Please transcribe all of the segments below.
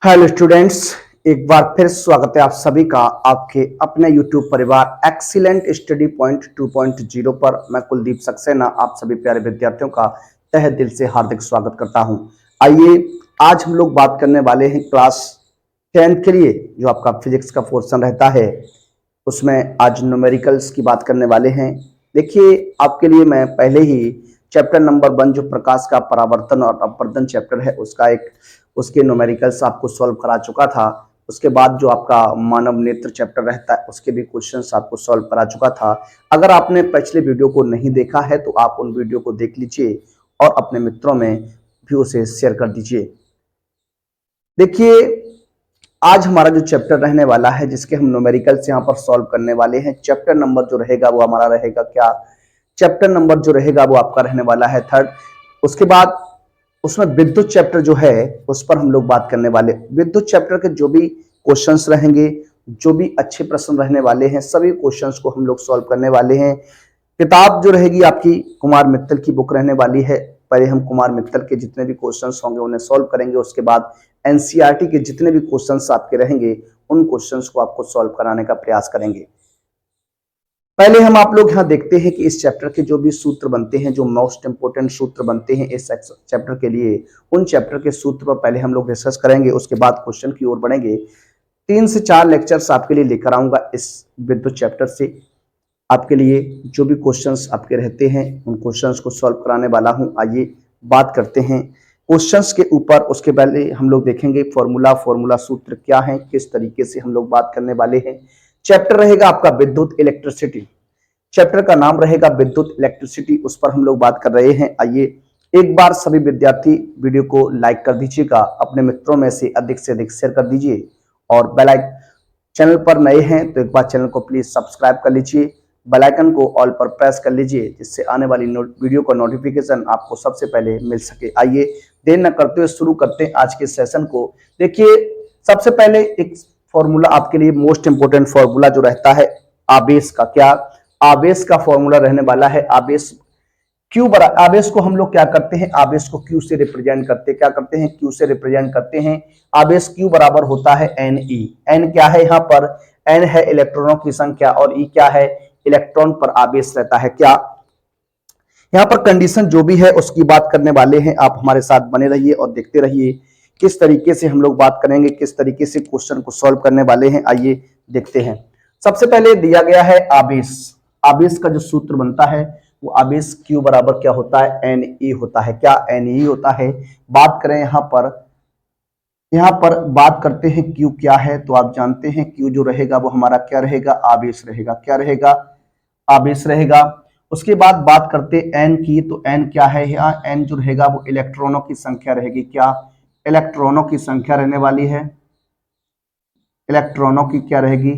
Hello students, एक बार फिर स्वागत है आप सभी का आपके अपने YouTube परिवार एक्सीलेंट स्टडी पॉइंट 2.0 पर। मैं कुलदीप सक्सेना आप सभी प्यारे विद्यार्थियों का तहे दिल से हार्दिक स्वागत करता हूं। आइए आज हम लोग बात करने वाले हैं क्लास 10 के लिए जो आपका फिजिक्स का पोर्शन रहता है, उसमें आज न्यूमेरिकल्स की बात करने वाले हैं। देखिए, आपके लिए मैं पहले ही चैप्टर नंबर 1 जो प्रकाश का परावर्तन और अपवर्तन चैप्टर है उसके न्यूमेरिकल्स आपको सॉल्व करा चुका था। उसके बाद जो आपका मानव नेत्र चैप्टर रहता है उसके भी क्वेश्चंस आपको सॉल्व करा चुका था। अगर आपने पिछले वीडियो को नहीं देखा है तो आप उन वीडियो को देख लीजिए और अपने मित्रों में भी उसे शेयर कर दीजिए। देखिए, आज हमारा जो चैप्टर रहने वाला है जिसके हम न्यूमेरिकल्स यहाँ पर सॉल्व करने वाले हैं, चैप्टर नंबर जो रहेगा वो हमारा रहेगा क्या, चैप्टर नंबर जो रहेगा वो आपका रहने वाला है 3rd। उसके बाद उसमें विद्युत चैप्टर जो है उस पर हम लोग बात करने वाले। विद्युत चैप्टर के जो भी क्वेश्चंस रहेंगे, जो भी अच्छे प्रश्न रहने वाले हैं, सभी क्वेश्चंस को हम लोग सॉल्व करने वाले हैं। किताब जो रहेगी आपकी कुमार मित्तल की बुक रहने वाली है। पहले हम कुमार मित्तल के जितने भी क्वेश्चंस होंगे उन्हें सॉल्व करेंगे, उसके बाद एनसीईआरटी के जितने भी क्वेश्चंस आपके रहेंगे उन क्वेश्चंस को आपको सॉल्व कराने का प्रयास करेंगे। पहले हम आप लोग यहाँ देखते हैं कि इस चैप्टर के जो भी सूत्र बनते हैं, जो मोस्ट इंपोर्टेंट सूत्र बनते हैं इस चैप्टर के लिए, उन चैप्टर के सूत्र पर पहले हम लोग डिस्कस करेंगे। उसके बाद क्वेश्चन की ओर बढ़ेंगे। 3 से 4 लेक्चर्स आपके लिए लेकर आऊंगा इस विद्युत चैप्टर से। आपके लिए जो भी क्वेश्चंस आपके रहते हैं उन क्वेश्चंस को सॉल्व कराने वाला हूं। आइए बात करते हैं क्वेश्चंस के ऊपर। उसके पहले हम लोग देखेंगे फॉर्मूला सूत्र क्या है, किस तरीके से हम लोग बात करने वाले हैं। चैप्टर रहेगा आपका विद्युत इलेक्ट्रिसिटी, चैप्टर का नाम रहेगा विद्युत इलेक्ट्रिसिटी, उस पर हम लोग बात कर रहे हैं। आइए एक बार सभी विद्यार्थी वीडियो को लाइक कर दीजिएगा, अपने मित्रों में से अधिक शेयर कर दीजिए और बेल आइकन, चैनल पर नए हैं तो एक बार चैनल को प्लीज सब्सक्राइब कर लीजिए, बेल आइकन को ऑल पर प्रेस कर लीजिए जिससे आने वाली वीडियो का नोटिफिकेशन आपको सबसे पहले मिल सके। आइए देर न करते हुए शुरू करते हैं आज के सेशन को। देखिए, सबसे पहले एक फॉर्मूला आपके लिए मोस्ट इंपोर्टेंट फॉर्मूला जो रहता है आवेश का, क्या आवेश का फॉर्मूला रहने वाला है। आवेश को हम लोग क्या करते हैं, आवेश को क्यू से रिप्रेजेंट करते हैं। क्या करते हैं, क्यू से रिप्रेजेंट करते हैं। आवेश क्यू बराबर होता है एन ई। एन क्या है यहाँ पर, एन है इलेक्ट्रॉनों की संख्या और ई क्या है, इलेक्ट्रॉन पर आवेश रहता है। क्या यहाँ पर कंडीशन जो भी है उसकी बात करने वाले हैं। आप हमारे साथ बने रहिए और देखते रहिए किस तरीके से हम लोग बात करेंगे, किस तरीके से क्वेश्चन को सॉल्व करने वाले हैं। आइए देखते हैं। सबसे पहले दिया गया है आवेश। आवेश का जो सूत्र बनता है वो आवेश Q बराबर क्या होता है, Ne होता है। क्या Ne होता है। बात करें यहाँ पर बात करते हैं Q क्या है, तो आप जानते हैं Q जो रहेगा वो हमारा क्या रहेगा, आवेश रहेगा। क्या रहेगा, आवेश रहेगा। उसके बाद बात करते N की, तो N क्या है, यहाँ N जो रहेगा वो इलेक्ट्रॉनों की संख्या रहेगी। क्या इलेक्ट्रॉनों की संख्या रहने वाली है, इलेक्ट्रॉनों की क्या रहेगी,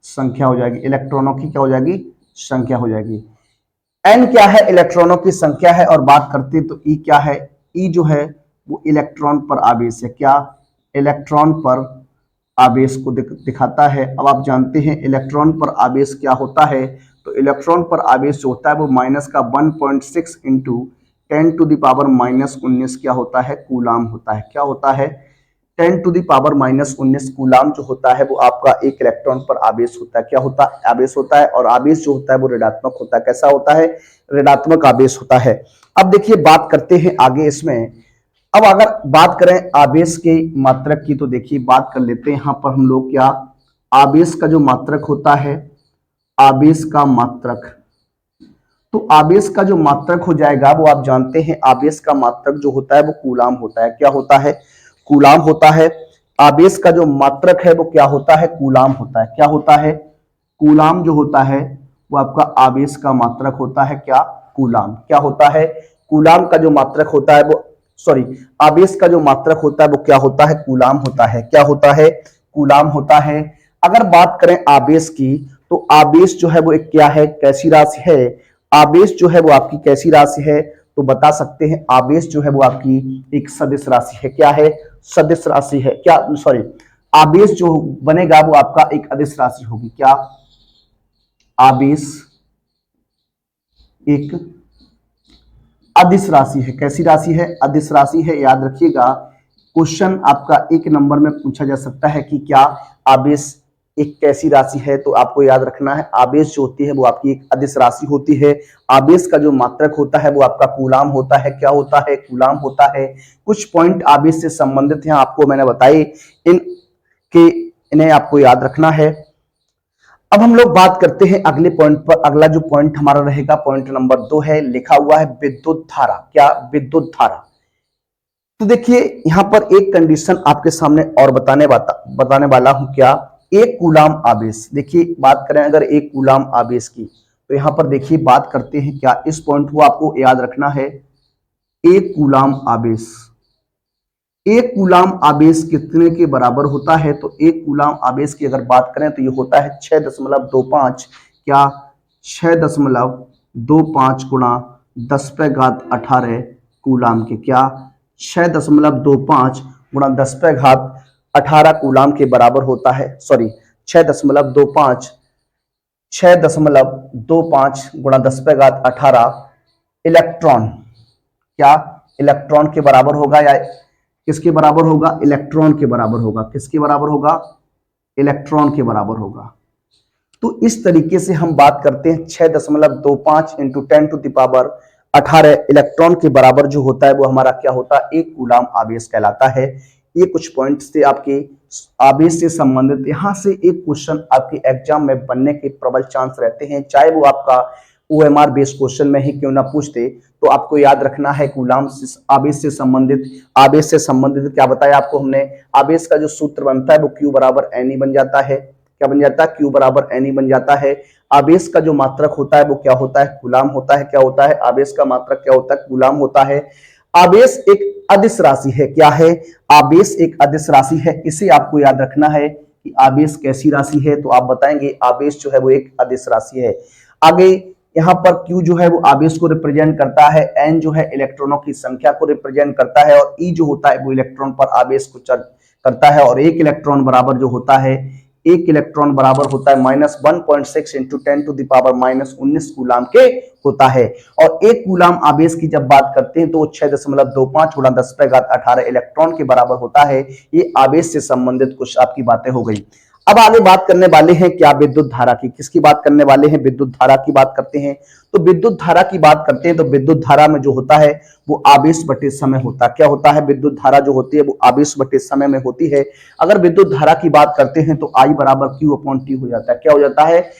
संख्या हो जाएगी। इलेक्ट्रॉनों की क्या हो जाएगी, संख्या हो जाएगी। एन क्या है, इलेक्ट्रॉनों की संख्या है। और बात करते तो ई क्या है, ई जो है वो इलेक्ट्रॉन पर आवेश है। क्या इलेक्ट्रॉन पर आवेश को दिखाता है। अब आप जानते हैं इलेक्ट्रॉन पर आवेश क्या होता है, तो इलेक्ट्रॉन पर आवेश जो होता है वो माइनस का 1.6 इंटू 10⁻⁻19 क्या होता है, कूलाम होता है। क्या होता है, 10⁻⁻19 कूलाम जो होता है वो आपका एक इलेक्ट्रॉन पर आवेश होता है। क्या होता है, आवेश होता है। और आवेश जो होता है वो ऋणात्मक होता है। कैसा होता है, ऋणात्मक आवेश होता है। अब देखिए बात करते हैं आगे इसमें। अब अगर बात करें आवेश की मात्रक की, तो देखिए बात कर लेते हैं यहाँ पर हम लोग। क्या आवेश का जो मात्रक होता है, आवेश का मात्रक, तो आवेश का जो मात्रक हो जाएगा वो आप जानते हैं आवेश का मात्रक जो होता है वो कूलाम होता है। क्या होता है, कूलाम होता है। आवेश का जो मात्रक है वो क्या होता है, कूलाम होता है। क्या होता है, कूलाम जो होता है वो आपका आवेश का मात्रक होता है। क्या कूलाम, क्या होता है, कूलाम का जो मात्रक होता है वो, सॉरी, आवेश का जो मात्रक होता है वो क्या होता है, कूलाम होता है। क्या होता है, कूलाम होता है। अगर बात करें आवेश की, तो आवेश जो है वो एक क्या है, कैसी राशि है। आवेश जो है वो आपकी कैसी राशि है, तो बता सकते हैं आवेश जो है वो आपकी एक सदिश राशि है। क्या है, सदिश राशि है। क्या, सॉरी, आवेश जो बनेगा वो आपका एक अदिश राशि होगी। क्या, आवेश एक अदिश राशि है। कैसी राशि है, अदिश राशि है। याद रखिएगा क्वेश्चन आपका एक नंबर में पूछा जा सकता है कि क्या आवेश एक कैसी राशि है, तो आपको याद रखना है आवेश जो होती है वो आपकी एक अदिश राशि होती है। आवेश का जो मात्रक होता है वो आपका कूलाम होता है। क्या होता है? कूलाम होता है। कुछ पॉइंट आवेश से संबंधित हैं, आपको मैंने बताए, इन्हें आपको याद रखना है। अब हम लोग बात करते हैं अगले पॉइंट पर। अगला जो पॉइंट हमारा रहेगा पॉइंट नंबर 2 है, लिखा हुआ है विद्युत धारा। क्या? विद्युत धारा। तो देखिए यहां पर एक कंडीशन आपके सामने और बताने वाला हूं। क्या? एक कूलाम आवेश। देखिए बात करें अगर एक कूलाम आवेश की, तो यहां पर देखिए बात करते हैं क्या, इस पॉइंट को आपको याद रखना है। एक कूलाम आवेश, एक कूलाम आवेश कितने के बराबर होता है? तो एक कूलाम आवेश की अगर बात करें तो ये होता है 6.25। क्या? 6.25 गुणा 10⁻18 कूलाम के। क्या? 6.25 गुणा 10⁻18 कूलाम के बराबर होता है। सॉरी, 6.25 गुणा 10⁻18 इलेक्ट्रॉन। क्या? इलेक्ट्रॉन के बराबर होगा या किसके बराबर होगा? इलेक्ट्रॉन के बराबर होगा। किसके बराबर होगा? इलेक्ट्रॉन के बराबर होगा। तो इस तरीके से हम बात करते हैं 6.25 इंटू 10⁻18 इलेक्ट्रॉन के बराबर जो होता है वो हमारा क्या होता है? एक कूलाम आवेश कहलाता है। ये कुछ पॉइंट्स थे आपके आवेश से संबंधित। यहां से एक क्वेश्चन आपके एग्जाम में बनने के प्रबल चांस रहते हैं, चाहे वो आपका OMR बेस्ड क्वेश्चन में ही क्यों ना पूछते। तो आपको याद रखना है कूलाम आवेश से संबंधित क्या बताया आपको हमने? आवेश का जो सूत्र बनता है वो Q बराबर Ne बन जाता है। क्या बन जाता है? Q बराबर Ne बन जाता है। आवेश का जो मात्रक होता है वो क्या होता है? कूलाम होता है। क्या होता है? आवेश का मात्रक क्या होता है? कूलाम होता है। आवेश एक अदिश राशि है। क्या है? आवेश एक अदिश राशि है। इसे आपको याद रखना है कि आवेश कैसी राशि है, तो आप बताएंगे आवेश जो है वो एक अदिश राशि है। आगे यहाँ पर Q जो है वो आवेश को रिप्रेजेंट करता है, N जो है इलेक्ट्रॉनों की संख्या को रिप्रेजेंट करता है, और E जो होता है वो इलेक्ट्रॉन पर आवेश को करता है। और एक इलेक्ट्रॉन बराबर जो होता है, एक इलेक्ट्रॉन बराबर होता है -1.6 इंटू 10⁻19 कूलाम के होता है। और एक कूलाम आवेश की जब बात करते हैं तो वो 6.25 गुणा 10⁻18 इलेक्ट्रॉन के बराबर होता है। ये आवेश से संबंधित कुछ आपकी बातें हो गई। अब आगे बात करने वाले हैं क्या? विद्युत धारा की। किसकी बात करने वाले हैं? विद्युत धारा की बात करते हैं। तो विद्युत धारा की बात करते हैं तो विद्युत धारा में जो होता है वो आवेश बटे समय होता है। क्या होता है? विद्युत धारा जो होती है वो आवेश बटे समय में होती है। अगर विद्युत धारा की बात करते हैं तो I बराबर Q/T हो जाता है। क्या हो जाता है?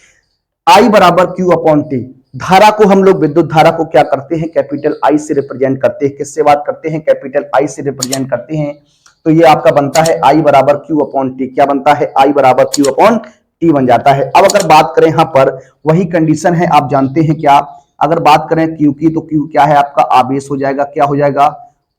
I बराबर Q/T। धारा को हम लोग, विद्युत धारा को क्या करते हैं? कैपिटल I से रिप्रेजेंट करते हैं। किससे बात करते हैं? कैपिटल I से रिप्रेजेंट करते हैं। तो ये आपका बनता है I बराबर Q/T। क्या बनता है? I बराबर Q/T बन जाता है। अब अगर बात करें यहाँ पर वही कंडीशन है, आप जानते हैं क्या, अगर बात करें Q की, तो Q क्या है आपका? आवेश हो जाएगा। क्या हो जाएगा?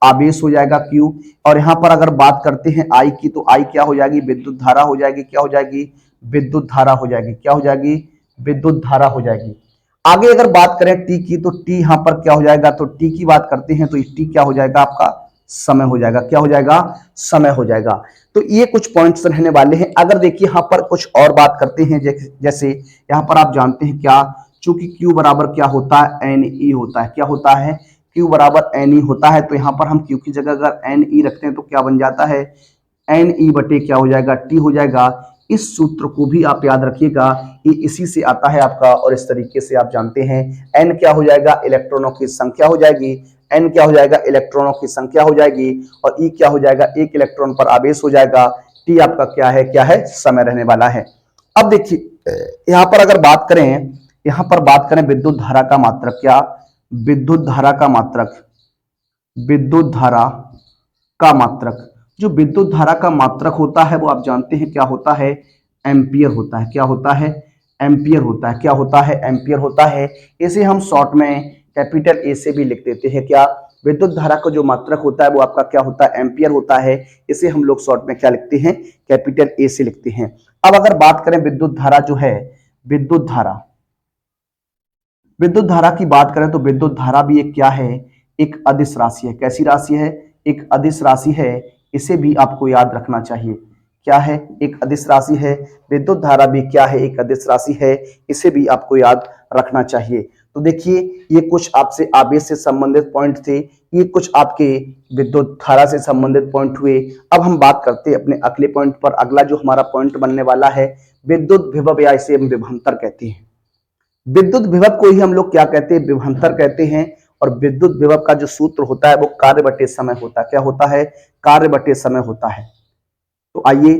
आवेश हो जाएगा Q। और यहाँ पर अगर बात करते हैं I की, तो I क्या हो जाएगी? विद्युत धारा हो जाएगी। क्या हो जाएगी? विद्युत धारा हो जाएगी। क्या हो जाएगी? विद्युत धारा हो जाएगी। आगे अगर बात करें T की, तो T यहाँ पर क्या हो जाएगा? तो T की बात करते हैं तो T क्या हो जाएगा आपका? समय हो जाएगा। क्या हो जाएगा? समय हो जाएगा। तो ये कुछ पॉइंट्स रहने वाले हैं। अगर देखिए यहाँ पर कुछ और बात करते हैं, जैसे यहाँ पर आप जानते हैं क्या, चूंकि Q बराबर क्या होता है? Ne होता है। क्या होता है? Q बराबर Ne होता है। तो यहाँ पर हम Q की जगह अगर Ne रखते हैं तो क्या बन जाता है? Ne बटे क्या हो जाएगा? T हो जाएगा। इस सूत्र को भी आप याद रखिएगा, ये इसी से आता है आपका, और इस तरीके से आप जानते हैं N क्या हो जाएगा? इलेक्ट्रॉनों की संख्या हो जाएगी। N क्या हो जाएगा? इलेक्ट्रॉनों की संख्या हो जाएगी। और E क्या हो जाएगा? एक इलेक्ट्रॉन पर आवेश हो जाएगा। T आपका क्या है? क्या है? समय रहने वाला है। अब देखिए यहाँ पर अगर बात करें, यहाँ पर बात करें विद्युत धारा का मात्रक। क्या? विद्युत धारा का मात्रक, विद्युत धारा का मात्रक, जो विद्युत धारा का मात्रक होता है वो आप जानते हैं क्या होता है? एम्पियर होता है। क्या होता है? एम्पियर होता है। क्या होता है? एम्पियर होता है। इसे हम शॉर्ट में कैपिटल A से भी लिख देते हैं। क्या? विद्युत धारा का जो मात्रक होता है वो आपका क्या होता है? एम्पियर होता है। इसे हम लोग शॉर्ट में क्या लिखते हैं? कैपिटल A से लिखते हैं। अब अगर बात करें विद्युत धारा जो है, विद्युत धारा की बात करें तो विद्युत धारा भी एक क्या है? एक अदिश राशि है। कैसी राशि है? एक अदिश राशि है। इसे भी आपको याद रखना चाहिए। क्या है? एक अदिश राशि है। विद्युत धारा भी क्या है? एक अदिश राशि है। इसे भी आपको याद रखना चाहिए। तो देखिए ये कुछ आपसे आवेश से संबंधित पॉइंट थे, ये कुछ आपके विद्युत धारा से संबंधित पॉइंट हुए। अब हम बात करते हैं अपने अगले पॉइंट पर। अगला जो हमारा पॉइंट बनने वाला है विद्युत विभव, या इसे हम विभवांतर कहते हैं। विद्युत विभव को ही हम लोग क्या कहते हैं, विभवांतर कहते हैं। और विद्युत विभव का जो सूत्र होता है वो कार्य बटे समय होता है। क्या होता है, कार्य बटे समय होता है। तो आइए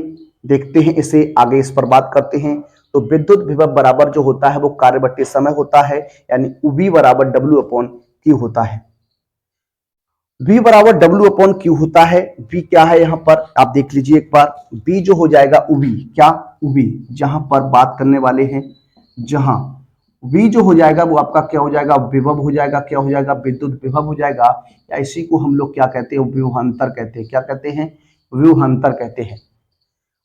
देखते हैं इसे, आगे इस पर बात करते हैं। तो विद्युत विभव बराबर जो होता है वो कार्य बटे समय होता है, यानी V बराबर W अपॉन Q होता है। V बराबर W अपॉन Q होता है। V क्या है यहाँ पर आप देख लीजिए एक बार। V जो हो जाएगा UV, क्या UV, जहां पर बात करने वाले हैं, जहां V जो हो जाएगा वो आपका क्या हो जाएगा, विभव हो जाएगा। क्या हो जाएगा, विद्युत विभव हो जाएगा, या इसी को हम लोग क्या कहते हैं, विभवांतर कहते हैं। क्या कहते हैं, विभवांतर कहते हैं।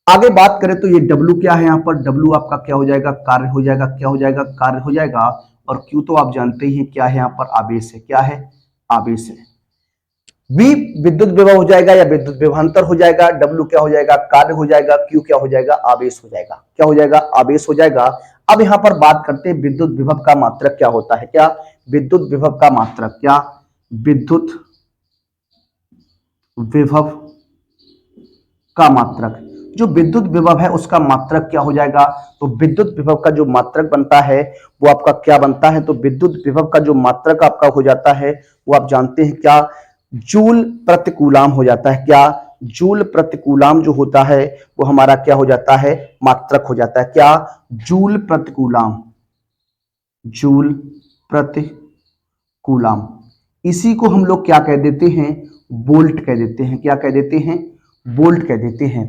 आगे बात करें तो ये W क्या है, यहाँ पर W आपका क्या हो जाएगा, कार्य हो जाएगा। क्या हो जाएगा, कार्य हो जाएगा। और Q तो आप जानते ही क्या है, यहाँ पर आवेश है। क्या है, आवेश है। V विद्युत विभव हो जाएगा या विद्युत विभवांतर हो जाएगा। W क्या हो जाएगा, कार्य हो जाएगा। Q क्या हो जाएगा, आवेश हो जाएगा। क्या हो जाएगा, आवेश हो जाएगा। अब यहाँ पर बात करते हैं विद्युत विभव का मात्रक क्या होता है। क्या, विद्युत विभव का मात्रक, क्या, विद्युत विभव का मात्रक, जो विद्युत विभव है उसका मात्रक क्या हो जाएगा। तो विद्युत विभव का जो मात्रक बनता है वो आपका क्या बनता है, तो विद्युत विभव का जो मात्रक आपका हो जाता है वो आप जानते हैं क्या, जूल प्रति कूलाम हो जाता है। क्या, जूल प्रति कूलाम जो होता है वो हमारा क्या हो जाता है, मात्रक हो जाता है। क्या, जूल प्रति कूलाम, जूल प्रति कूलाम। इसी को हम लोग क्या कह देते हैं, वोल्ट कह देते हैं। क्या कह देते हैं, वोल्ट कह देते हैं।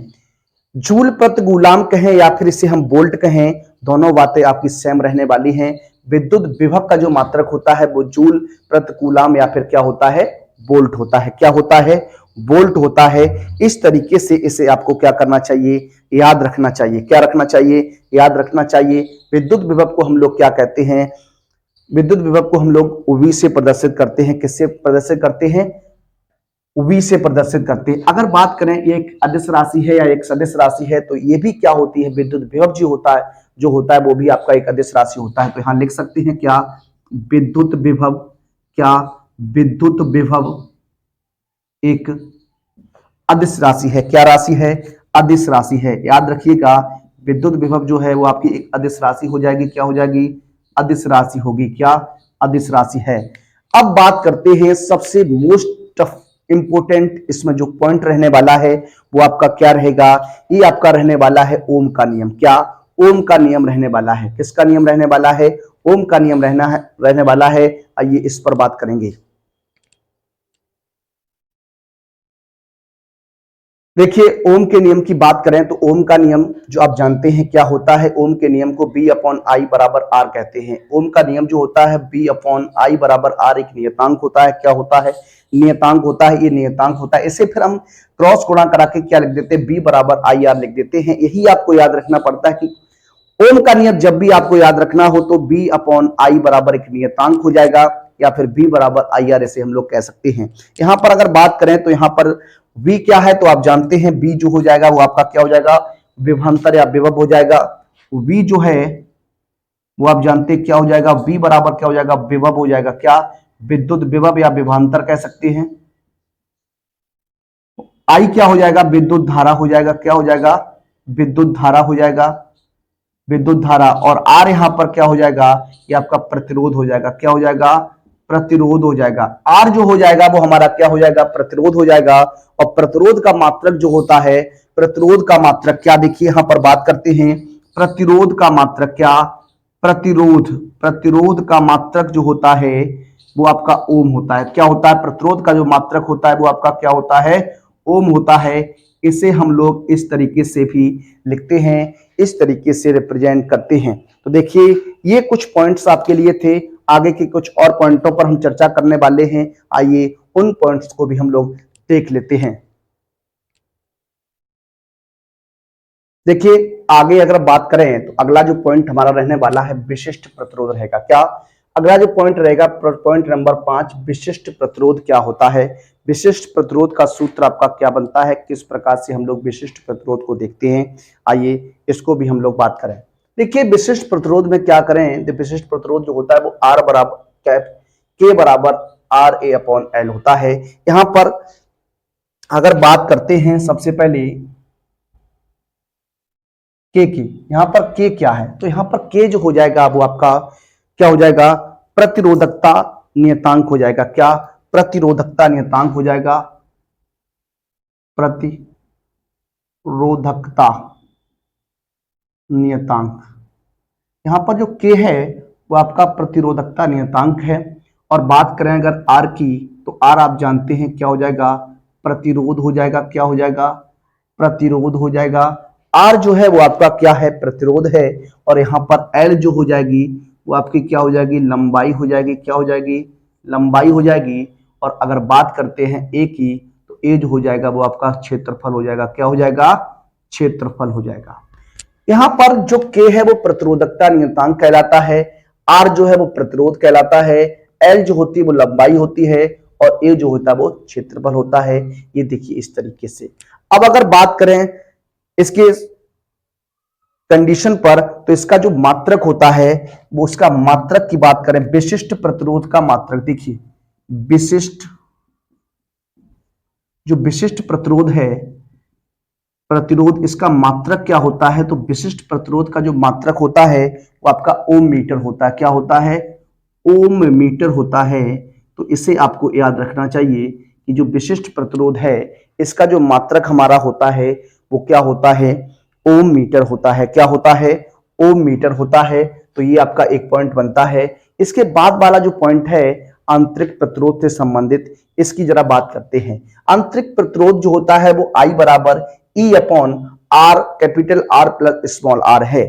जूल प्रति कूलाम कहें या फिर इसे हम वोल्ट कहें, दोनों बातें आपकी सेम रहने वाली हैं। विद्युत विभव का जो मात्रक होता है वो जूल प्रति कूलाम या फिर क्या होता है, वोल्ट होता है। क्या होता है, वोल्ट होता है। इस तरीके से इसे आपको क्या करना चाहिए, याद रखना चाहिए। क्या रखना चाहिए, याद रखना चाहिए। विद्युत विभव को हम लोग क्या कहते हैं, विद्युत विभव को हम लोग V से प्रदर्शित करते हैं। किससे प्रदर्शित करते हैं, V से प्रदर्शित करते हैं। अगर बात करें ये एक अदिश राशि है या एक सदिश राशि है, तो ये भी क्या होती है, विद्युत विभव जो होता है वो भी आपका एक अदिश राशि होता है। तो यहां लिख सकते हैं क्या, विद्युत विभव, क्या, विद्युत विभव एक अदिश राशि है। क्या राशि है, अदिश राशि है। याद रखिएगा, विद्युत विभव जो है वो आपकी एक अदिश राशि हो जाएगी। क्या हो जाएगी, अदिश राशि होगी। क्या, अदिश राशि है। अब बात करते हैं सबसे मोस्ट इंपोर्टेंट इसमें जो पॉइंट रहने वाला है वो आपका क्या रहेगा, ये आपका रहने वाला है ओम का नियम। क्या, ओम का नियम रहने वाला है। किसका नियम रहने वाला है, ओम का नियम रहने वाला है। आइए इस पर बात करेंगे। देखिए ओम के नियम की बात करें तो ओम का नियम जो आप जानते हैं क्या होता है, ओम के नियम को B अपॉन आई बराबर आर कहते हैं। ओम का नियम जो होता है B अपॉन आई बराबर आर एक नियतांक होता है। क्या होता है, नियतांक होता है। ये नियतांक होता है, इसे फिर हम क्रॉस गुणा करा के क्या लिख देते हैं, B बराबर आई आर लिख देते हैं। यही आपको याद रखना पड़ता है कि ओम का नियम जब भी आपको याद रखना हो तो B अपॉन आई बराबर एक नियतांक हो जाएगा, या फिर B बराबर आई आर इसे हम लोग कह सकते हैं। यहां पर अगर बात करें तो यहां पर V क्या है, तो आप जानते हैं B जो हो जाएगा वो आपका क्या हो जाएगा, विभवांतर या विभव हो जाएगा। V जो है वो आप जानते हैं क्या हो जाएगा, V बराबर क्या हो जाएगा, विभव हो जाएगा। क्या, विद्युत विभव या विभवांतर कह सकते हैं। I क्या हो जाएगा, विद्युत धारा हो जाएगा। क्या हो जाएगा, विद्युत धारा हो जाएगा, विद्युत धारा। और R यहां पर क्या हो जाएगा, ये आपका प्रतिरोध हो जाएगा। क्या हो जाएगा, प्रतिरोध हो जाएगा। R जो हो जाएगा वो हमारा क्या हो जाएगा, प्रतिरोध हो जाएगा। और प्रतिरोध का मात्रक जो होता है, प्रतिरोध का मात्रक क्या, देखिए यहां पर बात करते हैं प्रतिरोध का मात्रक। क्या, प्रतिरोध का मात्रक जो होता है वो आपका ओम होता है। क्या होता है, प्रतिरोध का जो मात्रक होता है वो आपका क्या होता है, ओम होता है। इसे हम लोग इस तरीके से भी लिखते हैं, इस तरीके से रिप्रेजेंट करते हैं। तो देखिए ये कुछ पॉइंट्स आपके लिए थे। आगे के कुछ और पॉइंटों पर हम चर्चा करने वाले हैं। आइए उन पॉइंट्स को भी हम लोग देख लेते हैं। देखिए आगे अगर बात करें तो अगला जो पॉइंट हमारा रहने वाला है विशिष्ट प्रतिरोध रहेगा। क्या, अगला जो पॉइंट रहेगा पॉइंट नंबर 5, विशिष्ट प्रतिरोध क्या होता है। विशिष्ट प्रतिरोध का सूत्र आपका क्या बनता है, किस प्रकार से हम लोग विशिष्ट प्रतिरोध को देखते हैं, आइए इसको भी हम लोग बात करें। देखिए विशिष्ट प्रतिरोध में क्या करें, तो विशिष्ट प्रतिरोध जो होता है वो आर बराबर के बराबर आर ए अपॉन एल होता है। यहां पर अगर बात करते हैं सबसे पहले के की, यहां पर के क्या है, तो यहां पर के जो हो जाएगा वो आपका क्या हो जाएगा, प्रतिरोधकता नियतांक हो जाएगा। क्या, प्रतिरोधकता नियतांक हो जाएगा, प्रतिरोधकता नियतांक। यहां पर जो के है वो आपका प्रतिरोधकता नियतांक है। और बात करें अगर आर की, तो आर आप जानते हैं क्या हो जाएगा, प्रतिरोध हो जाएगा। क्या हो जाएगा, प्रतिरोध हो जाएगा। आर जो है वो आपका क्या है, प्रतिरोध है। और यहां पर एल जो हो जाएगी वो आपकी क्या हो जाएगी, लंबाई हो जाएगी। क्या हो जाएगी, लंबाई हो जाएगी। और अगर बात करते हैं ए की, तो ए जो हो जाएगा वो आपका क्षेत्रफल हो जाएगा। क्या हो जाएगा, क्षेत्रफल हो जाएगा। यहां पर जो के है वो प्रतिरोधकता नियतांक कहलाता है, आर जो है वो प्रतिरोध कहलाता है, एल जो होती है वो लंबाई होती है, और ए जो होता है वो क्षेत्रफल होता है। ये देखिए इस तरीके से। अब अगर बात करें इसके कंडीशन पर, तो इसका जो मात्रक होता है वो, उसका मात्रक की बात करें, विशिष्ट प्रतिरोध का मात्रक देखिए, विशिष्ट जो विशिष्ट प्रतिरोध है, प्रतिरोध इसका मात्रक क्या होता है, तो विशिष्ट प्रतिरोध का जो मात्रक होता है वो आपका ओम मीटर होता है। क्या होता है, ओम मीटर होता है। तो इसे आपको याद रखना चाहिए कि जो विशिष्ट प्रतिरोध है इसका जो मात्रक हमारा होता है वो क्या होता है, ओम मीटर होता है। क्या होता है, ओम मीटर होता है। तो ये आपका एक पॉइंट बनता है। इसके बाद वाला जो पॉइंट है आंतरिक प्रतिरोध से संबंधित, इसकी जरा बात करते हैं। आंतरिक प्रतिरोध जो होता है वो आई बराबर E upon R, capital R plus small r है।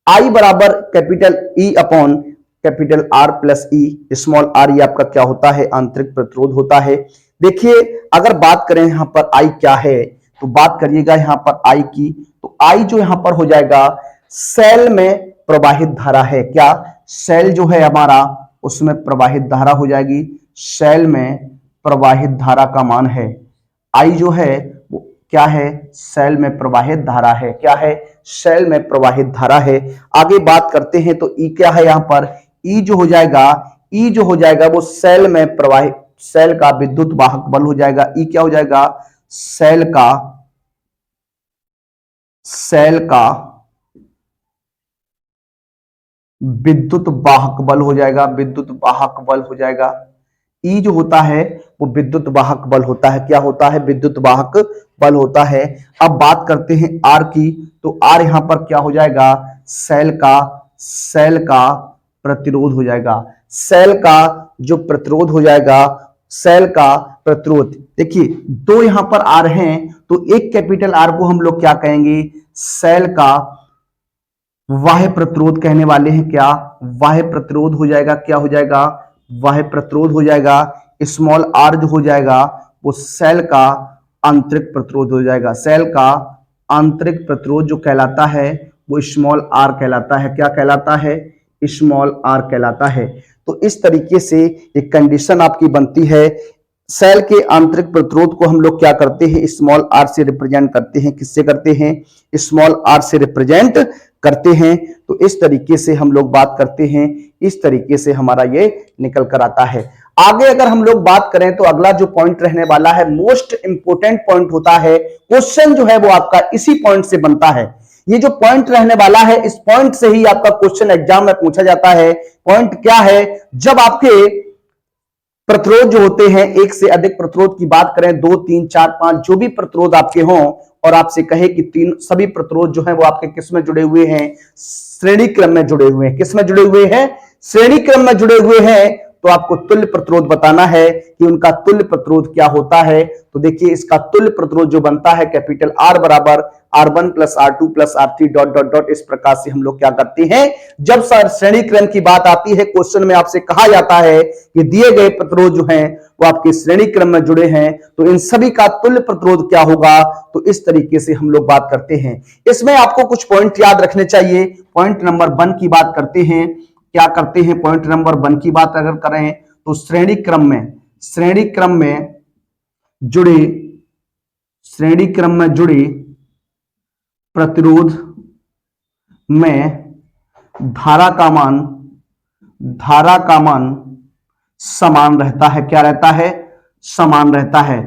आई बराबर capital E upon capital R plus E small r, ये आपका क्या होता है, आंतरिक प्रतिरोध होता है। देखिए अगर बात करें यहां पर आई क्या है, तो बात करिएगा यहां पर आई की, तो आई जो यहां पर हो जाएगा सेल में प्रवाहित धारा है। क्या, सेल जो है हमारा उसमें प्रवाहित धारा हो जाएगी। सेल में प्रवाहित धारा का मान है आई जो है वो क्या है, सेल में प्रवाहित धारा है। क्या है, सेल में प्रवाहित धारा है। आगे बात करते हैं तो ई क्या है, यहां पर ई जो हो जाएगा, ई जो हो जाएगा वो सेल में प्रवाहित, सेल का विद्युत वाहक बल हो जाएगा। ई क्या हो जाएगा, सेल का विद्युत वाहक बल हो जाएगा। विद्युत वाहक बल हो जाएगा। ई जो होता है वो विद्युत वाहक बल होता है। क्या होता है, विद्युत वाहक बल होता है। अब बात करते हैं आर की, तो आर यहां पर क्या हो जाएगा, सेल का प्रतिरोध हो जाएगा। सेल का जो प्रतिरोध हो जाएगा, सेल का प्रतिरोध, देखिए दो यहां पर आर हैं, तो एक कैपिटल आर को हम लोग क्या कहेंगे, सेल का बाह्य प्रतिरोध कहने वाले हैं। क्या, बाह्य प्रतिरोध हो जाएगा। क्या हो जाएगा, बाह्य प्रतिरोध हो जाएगा। स्मॉल आर जो हो जाएगा वो सेल का आंतरिक प्रतिरोध हो जाएगा। सेल का आंतरिक प्रतिरोध जो कहलाता है वो स्मॉल आर कहलाता है। क्या कहलाता है, स्मॉल आर कहलाता है। तो इस तरीके से एक कंडीशन आपकी बनती है। सेल के आंतरिक प्रतिरोध को हम लोग क्या करते हैं, स्मॉल आर से रिप्रेजेंट करते हैं। किससे करते हैं, स्मॉल आर से रिप्रेजेंट करते हैं। तो इस तरीके से हम लोग बात करते हैं, इस तरीके से हमारा ये निकल कर आता है। आगे अगर हम लोग बात करें तो अगला जो पॉइंट रहने वाला है, मोस्ट इंपोर्टेंट पॉइंट होता है, क्वेश्चन जो है वो आपका इसी पॉइंट से बनता है। ये जो पॉइंट रहने वाला है, इस पॉइंट से ही आपका क्वेश्चन एग्जाम में पूछा जाता है। पॉइंट क्या है, जब आपके प्रतिरोध जो होते हैं, एक से अधिक प्रतिरोध की बात करें, 2, 3, 4, 5 जो भी प्रतिरोध आपके हों, और आपसे कहे कि तीन सभी प्रतिरोध जो है वो आपके किस में जुड़े हुए हैं, श्रेणी क्रम में जुड़े हुए हैं। किस में जुड़े हुए हैं, श्रेणी क्रम में जुड़े हुए हैं। तो आपको तुल्य प्रतिरोध बताना है कि उनका तुल्य प्रतिरोध क्या होता है। तो देखिए इसका तुल्य प्रतिरोध जो बनता है, कैपिटल आर बराबर R1 plus R2 plus R3 dot dot dot, इस प्रकार से हम लोग क्या करते हैं, जब सर श्रेणी क्रम की बात आती है, क्वेश्चन में आपसे कहा जाता है कि दिए गए प्रतिरोध जो हैं वो आपके श्रेणी क्रम में जुड़े हैं, तो इन सभी का तुल्य प्रतिरोध क्या होगा। तो इस तरीके से हम लोग बात करते हैं। इसमें आपको कुछ पॉइंट याद रखने चाहिए। पॉइंट नंबर 1 की बात करते हैं, क्या करते हैं, पॉइंट नंबर 1 की बात अगर करें तो श्रेणी क्रम में जुड़े प्रतिरोध में धारा का मान समान रहता है। क्या रहता है? समान रहता है।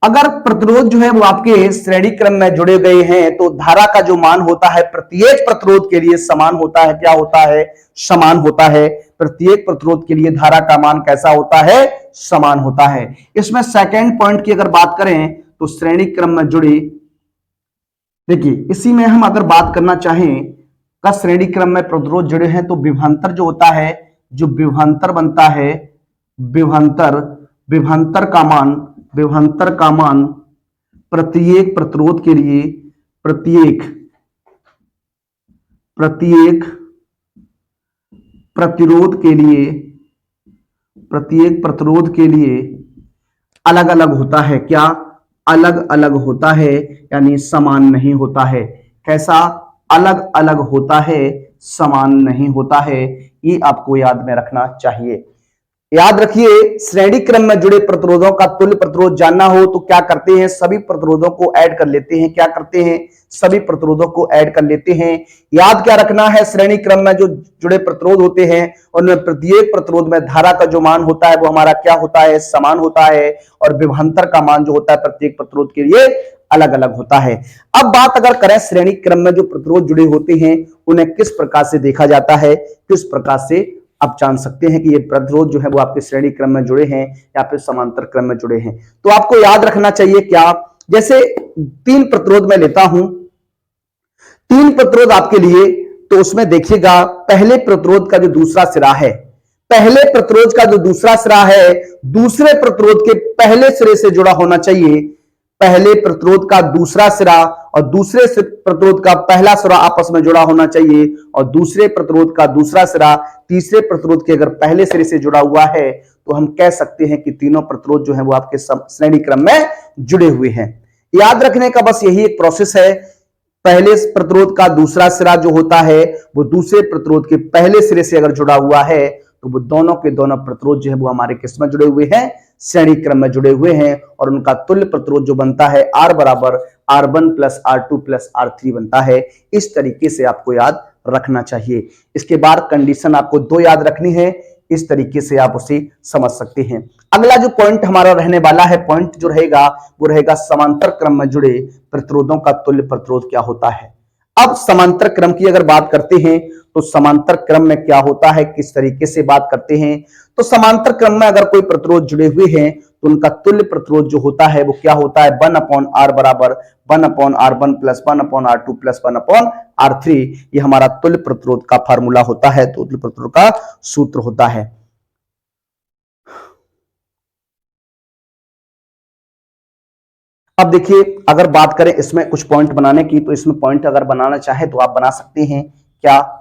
अगर प्रतिरोध जो है वो आपके श्रेणी क्रम में जुड़े गए हैं तो धारा का जो मान होता है प्रत्येक प्रतिरोध के लिए समान होता है। क्या होता है? समान होता है। प्रत्येक प्रतिरोध के लिए धारा का मान कैसा होता है? समान होता है। इसमें सेकंड पॉइंट की अगर बात करें तो श्रेणी क्रम में जुड़ी, देखिए इसी में हम अगर बात करना चाहें का श्रेणी क्रम में प्रतिरोध जुड़े हैं तो विभवांतर जो होता है, जो विभवांतर बनता है, विभवांतर का मान प्रत्येक प्रतिरोध के लिए, प्रत्येक प्रतिरोध के लिए अलग अलग होता है। क्या? अलग अलग होता है, यानी समान नहीं होता है। कैसा? अलग अलग होता है, समान नहीं होता है। ये आपको याद में रखना चाहिए। याद रखिए, श्रेणी क्रम में जुड़े प्रतिरोधों का तुल्य प्रतिरोध जानना हो तो क्या करते हैं? सभी प्रतिरोधों को ऐड कर लेते हैं। क्या करते हैं? सभी प्रतिरोधों को ऐड कर लेते हैं। याद क्या रखना है? श्रेणी क्रम में जो जुड़े प्रतिरोध होते हैं उनमें प्रत्येक प्रतिरोध में धारा का जो मान होता है वो हमारा क्या होता है? समान होता है। और विभवांतर का मान जो होता है प्रत्येक प्रतिरोध के लिए अलग अलग होता है। अब बात अगर करें श्रेणी क्रम में जो प्रतिरोध जुड़े होते हैं उन्हें किस प्रकार से देखा जाता है, किस प्रकार से आप जान सकते हैं कि ये प्रतिरोध जो है वो आपके श्रेणी क्रम में जुड़े हैं या फिर समांतर क्रम में जुड़े हैं। तो आपको याद रखना चाहिए क्या? जैसे 3 प्रतिरोध मैं लेता हूं, 3 प्रतिरोध आपके लिए, तो उसमें देखिएगा पहले प्रतिरोध का जो दूसरा सिरा है, पहले प्रतिरोध का जो दूसरा सिरा है दूसरे प्रतिरोध के पहले सिरे से जुड़ा होना चाहिए। पहले प्रतिरोध का दूसरा सिरा और दूसरे प्रतिरोध का पहला सिरा आपस में जुड़ा होना चाहिए और दूसरे प्रतिरोध का दूसरा सिरा तीसरे प्रतिरोध के अगर पहले सिरे से जुड़ा हुआ है तो हम कह सकते हैं कि तीनों प्रतिरोध जो है वो आपके श्रेणी क्रम में जुड़े हुए हैं। याद रखने का बस यही एक प्रोसेस है। पहले प्रतिरोध का दूसरा सिरा जो होता है वो दूसरे प्रतिरोध के पहले सिरे से अगर जुड़ा हुआ है तो वो दोनों के दोनों प्रतिरोध जो है वो हमारे किस में जुड़े हुए हैं? श्रेणी क्रम में जुड़े हुए हैं। और उनका तुल्य प्रतिरोध जो बनता है R बराबर R1 plus R2 plus R3 बनता है। इस तरीके से आपको याद रखना चाहिए। इसके बाद कंडीशन आपको 2 याद रखनी है, इस तरीके से आप उसे समझ सकते हैं। अगला जो पॉइंट हमारा रहने वाला है, पॉइंट जो रहेगा वो रहेगा समांतर क्रम में जुड़े प्रतिरोधों का तुल्य प्रतिरोध क्या होता है। अब समांतर क्रम की अगर बात करते हैं तो समांतर क्रम में क्या होता है, किस तरीके से बात करते हैं, तो समांतर क्रम में अगर कोई प्रतिरोध जुड़े हुए हैं तो उनका तुल्य प्रतिरोध जो होता है वो क्या होता है? 1/R बराबर 1/R1 plus 1/R2 plus 1/R3। ये हमारा तुल्य प्रतिरोध का फार्मूला होता है, तुल्य प्रतिरोध का सूत्र होता है। अब देखिए, अगर बात करें इसमें कुछ पॉइंट बनाने की तो इसमें पॉइंट अगर बनाना चाहे तो आप बना सकते हैं। क्या?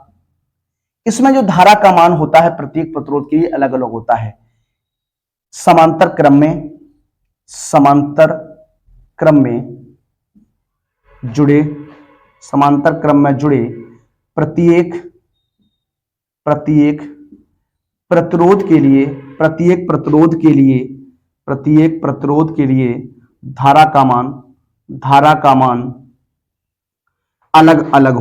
इसमें जो धारा का मान होता है प्रत्येक प्रतिरोध के लिए अलग अलग होता है। समांतर क्रम में जुड़े प्रत्येक प्रतिरोध के लिए धारा का मान अलग अलग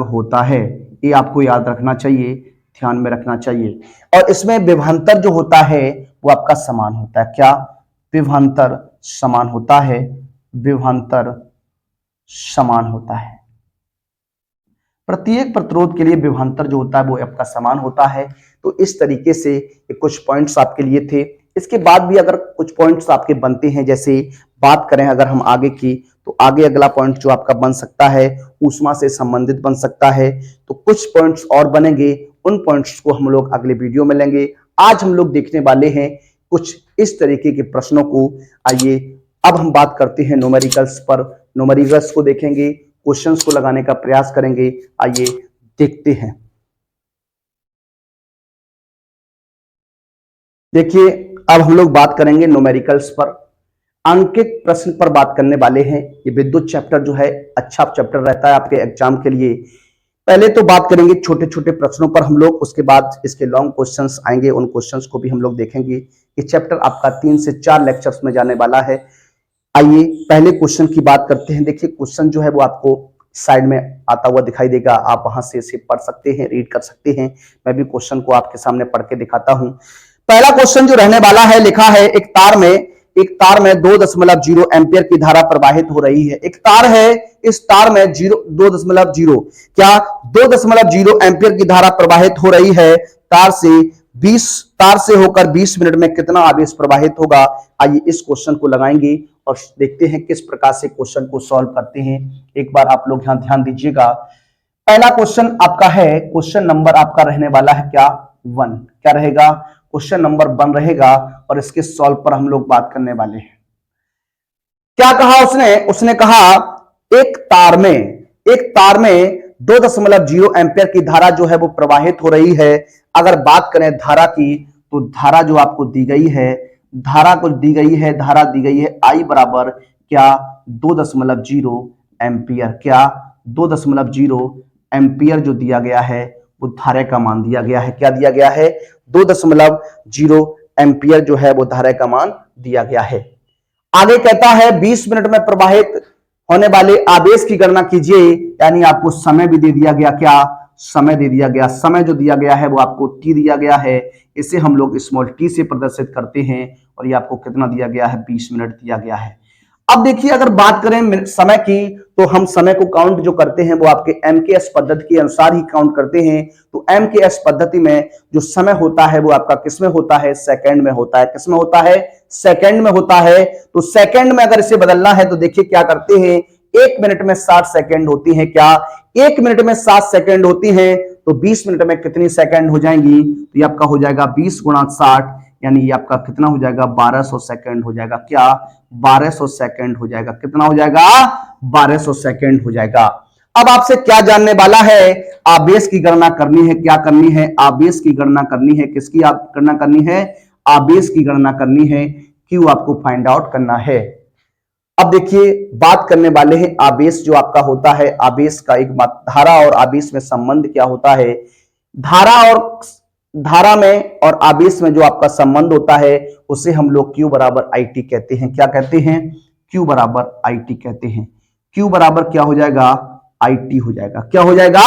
होता है। ये आपको याद रखना चाहिए, ध्यान में रखना चाहिए। और इसमें विभवांतर जो होता है वो आपका समान होता है। क्या? विभवांतर समान होता है, विभवांतर समान होता है। प्रत्येक प्रतिरोध के लिए विभवांतर जो होता है वो आपका समान होता है। तो इस तरीके से कुछ पॉइंट्स आपके लिए थे। इसके बाद भी अगर कुछ पॉइंट्स आपके बनते हैं, जैसे बात करें अगर हम आगे की, तो आगे अगला पॉइंट जो आपका बन सकता है ऊष्मा से संबंधित बन सकता है। तो कुछ पॉइंट्स और बनेंगे, उन पॉइंट्स को हम लोग अगले वीडियो में लेंगे। आज हम लोग देखने वाले हैं कुछ इस तरीके के प्रश्नों को। आइए अब हम बात करते हैं न्यूमेरिकल्स पर। न्यूमेरिकल्स को देखेंगे, क्वेश्चंस को लगाने का प्रयास करेंगे। आइए देखते हैं। देखिए, अब हम लोग बात करेंगे न्यूमेरिकल्स पर, अंकित प्रश्न पर बात करने वाले हैं। ये विद्युत चैप्टर जो है अच्छा चैप्टर रहता है आपके एग्जाम के लिए। पहले तो बात करेंगे छोटे छोटे प्रश्नों पर हम लोग, उसके बाद इसके लॉन्ग क्वेश्चंस आएंगे, उन क्वेश्चंस को भी हम लोग देखेंगे। ये चैप्टर आपका 3 से 4 लेक्चर्स में जाने वाला है। आइए पहले क्वेश्चन की बात करते हैं। देखिए क्वेश्चन जो है वो आपको साइड में आता हुआ दिखाई देगा, आप वहां से इसे पढ़ सकते हैं, रीड कर सकते हैं। मैं भी क्वेश्चन को आपके सामने पढ़ के दिखाता हूं। पहला क्वेश्चन जो रहने वाला है, लिखा है एक तार में 2.0 एम्पियर की धारा प्रवाहित हो रही है। एक तार है, इस तार में 2.0 क्या 2.0 एम्पियर की धारा प्रवाहित हो रही है। तार से होकर 20 मिनट में कितना आवेश प्रवाहित होगा। आइए इस क्वेश्चन को लगाएंगे और देखते हैं किस प्रकार से क्वेश्चन को सॉल्व करते हैं। एक बार आप लोग यहां ध्यान दीजिएगा। पहला क्वेश्चन आपका है, क्वेश्चन नंबर आपका रहने वाला है क्या 1, क्या रहेगा क्वेश्चन नंबर 1 रहेगा और इसके सॉल्व पर हम लोग बात करने वाले हैं। क्या कहा उसने कहा एक तार में 2.0 एम्पियर की धारा जो है वो प्रवाहित हो रही है। अगर बात करें धारा की, तो धारा जो आपको दी गई है, धारा दी गई है I बराबर क्या 2.0 एम्पियर। क्या 2.0 एम्पियर जो दिया गया है वो धारा का मान दिया गया है। क्या दिया गया है 2.0 एम्पियर जो है वो धारा का मान दिया गया है। आगे कहता है 20 मिनट में प्रवाहित होने वाले आवेश की गणना कीजिए, यानी आपको समय भी दे दिया गया। क्या समय दे दिया गया, समय जो दिया गया है वो आपको t दिया गया है, इसे हम लोग स्मॉल t से प्रदर्शित करते हैं और ये आपको कितना दिया गया है 20 मिनट दिया गया है। अब देखिए अगर बात करें समय की, तो हम समय को काउंट जो करते हैं वो आपके MKS पद्धति के अनुसार ही काउंट करते हैं। तो MKS पद्धति में जो समय होता है वो आपका किसमें होता है, सेकंड में होता है। किसमें होता है, सेकंड में होता है। तो सेकंड में अगर इसे बदलना है तो देखिए क्या करते हैं, 1 मिनट में 60 सेकंड होती है। क्या 1 मिनट में 60 सेकंड होती है, तो 20 मिनट में कितनी सेकंड हो जाएंगी, तो ये आपका हो जाएगा 20 गुणा 60, यानी ये आपका कितना हो जाएगा 1200 सेकंड हो जाएगा। क्या 1200 सेकंड हो जाएगा। कितना हो जाएगा 1200 सेकंड हो जाएगा। अब आपसे क्या जानने वाला है, आवेश की गणना करनी है। क्या करनी है, आवेश की गणना करनी है। किसकी आप गणना करनी है, आवेश की गणना करनी है। क्यों आपको फाइंड आउट करना है। अब देखिए बात करने वाले हैं आवेश जो आपका होता है, आवेश का एक धारा और आवेश में संबंध क्या होता है। धारा में और आवेश में जो आपका संबंध होता है उसे हम लोग Q बराबर IT कहते हैं। क्या कहते हैं, Q बराबर IT कहते हैं। Q बराबर क्या हो जाएगा, IT हो जाएगा। क्या हो जाएगा,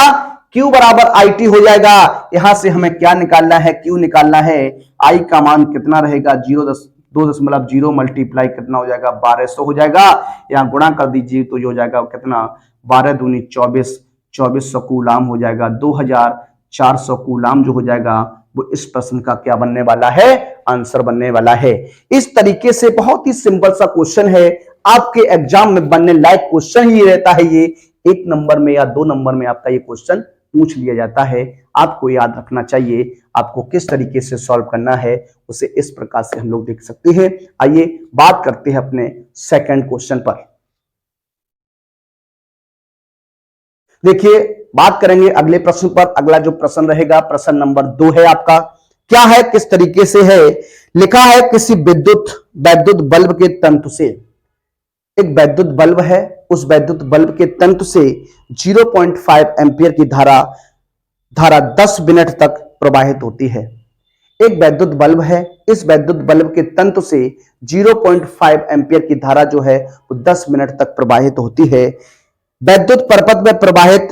Q बराबर IT हो जाएगा। यहां से हमें क्या निकालना है, Q निकालना है। I का मान कितना रहेगा, 2.0 मल्टीप्लाई कितना हो जाएगा 1200 हो जाएगा। यहाँ गुणा कर दीजिए तो ये हो जाएगा कितना 12 दूनी 24, 2400 कूलाम हो जाएगा। 2400 कूलाम जो हो जाएगा वो इस प्रश्न का क्या बनने वाला है, आंसर बनने वाला है। इस तरीके से बहुत ही सिंपल सा क्वेश्चन है, आपके एग्जाम में बनने लायक क्वेश्चन ही रहता है ये। 1 नंबर में या 2 नंबर में आपका ये क्वेश्चन पूछ लिया जाता है। आपको याद रखना चाहिए, आपको किस तरीके से सॉल्व करना है उसे इस प्रकार से हम लोग देख सकते हैं। आइए बात करते हैं अपने सेकंड क्वेश्चन पर। देखिए बात करेंगे अगले प्रश्न पर। अगला जो प्रश्न रहेगा प्रश्न नंबर 2 है आपका। क्या है, किस तरीके से है, लिखा है किसी वैद्युत बल्ब के तंतु से, एक वैद्युत बल्ब है, उस वैद्युत बल्ब के तंतु से 0.5 एम्पियर की धारा 10 मिनट तक प्रवाहित होती है। एक वैद्युत बल्ब है, इस वैद्युत बल्ब के तंतु से 0.5 एम्पियर की धारा जो है वो 10 मिनट तक प्रवाहित होती है। वैद्युत परपथ में प्रवाहित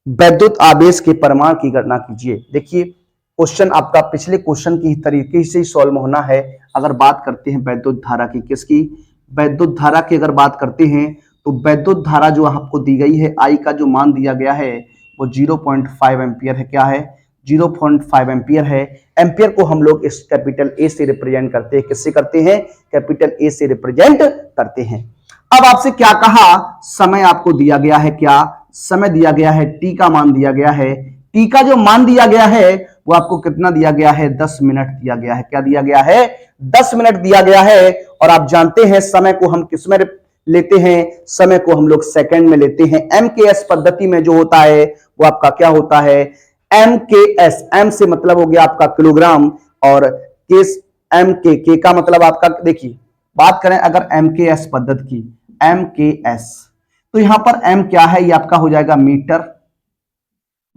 वैद्युत आवेश के परिमाण की गणना कीजिए। देखिए क्वेश्चन आपका पिछले क्वेश्चन की तरीके से ही सॉल्व होना है। अगर बात करते हैं वैद्युत धारा की, किसकी, वैद्युत धारा की अगर बात करते हैं तो वैद्युत धारा जो आपको दी गई है, I का जो मान दिया गया है वो 0.5 एम्पियर है। क्या है, 0.5 एम्पियर है। एम्पियर को हम लोग इस कैपिटल A से रिप्रेजेंट करते हैं। किससे करते हैं, कैपिटल A से रिप्रेजेंट करते हैं। अब आपसे क्या कहा, समय आपको दिया गया है। क्या समय दिया गया है, T का मान दिया गया है। T का जो मान दिया गया है वो आपको कितना दिया गया है, 10 मिनट दिया गया है। क्या दिया गया है, 10 मिनट दिया गया है। और आप जानते हैं समय को हम किस में लेते हैं, समय को हम लोग सेकंड में लेते हैं। MKS पद्धति में जो होता है वो आपका क्या होता है, MKS, M से मतलब हो गया आपका किलोग्राम और के का मतलब आपका, देखिए बात करें अगर MKS पद्धति की, MKS तो यहां पर M क्या है, ये आपका हो जाएगा मीटर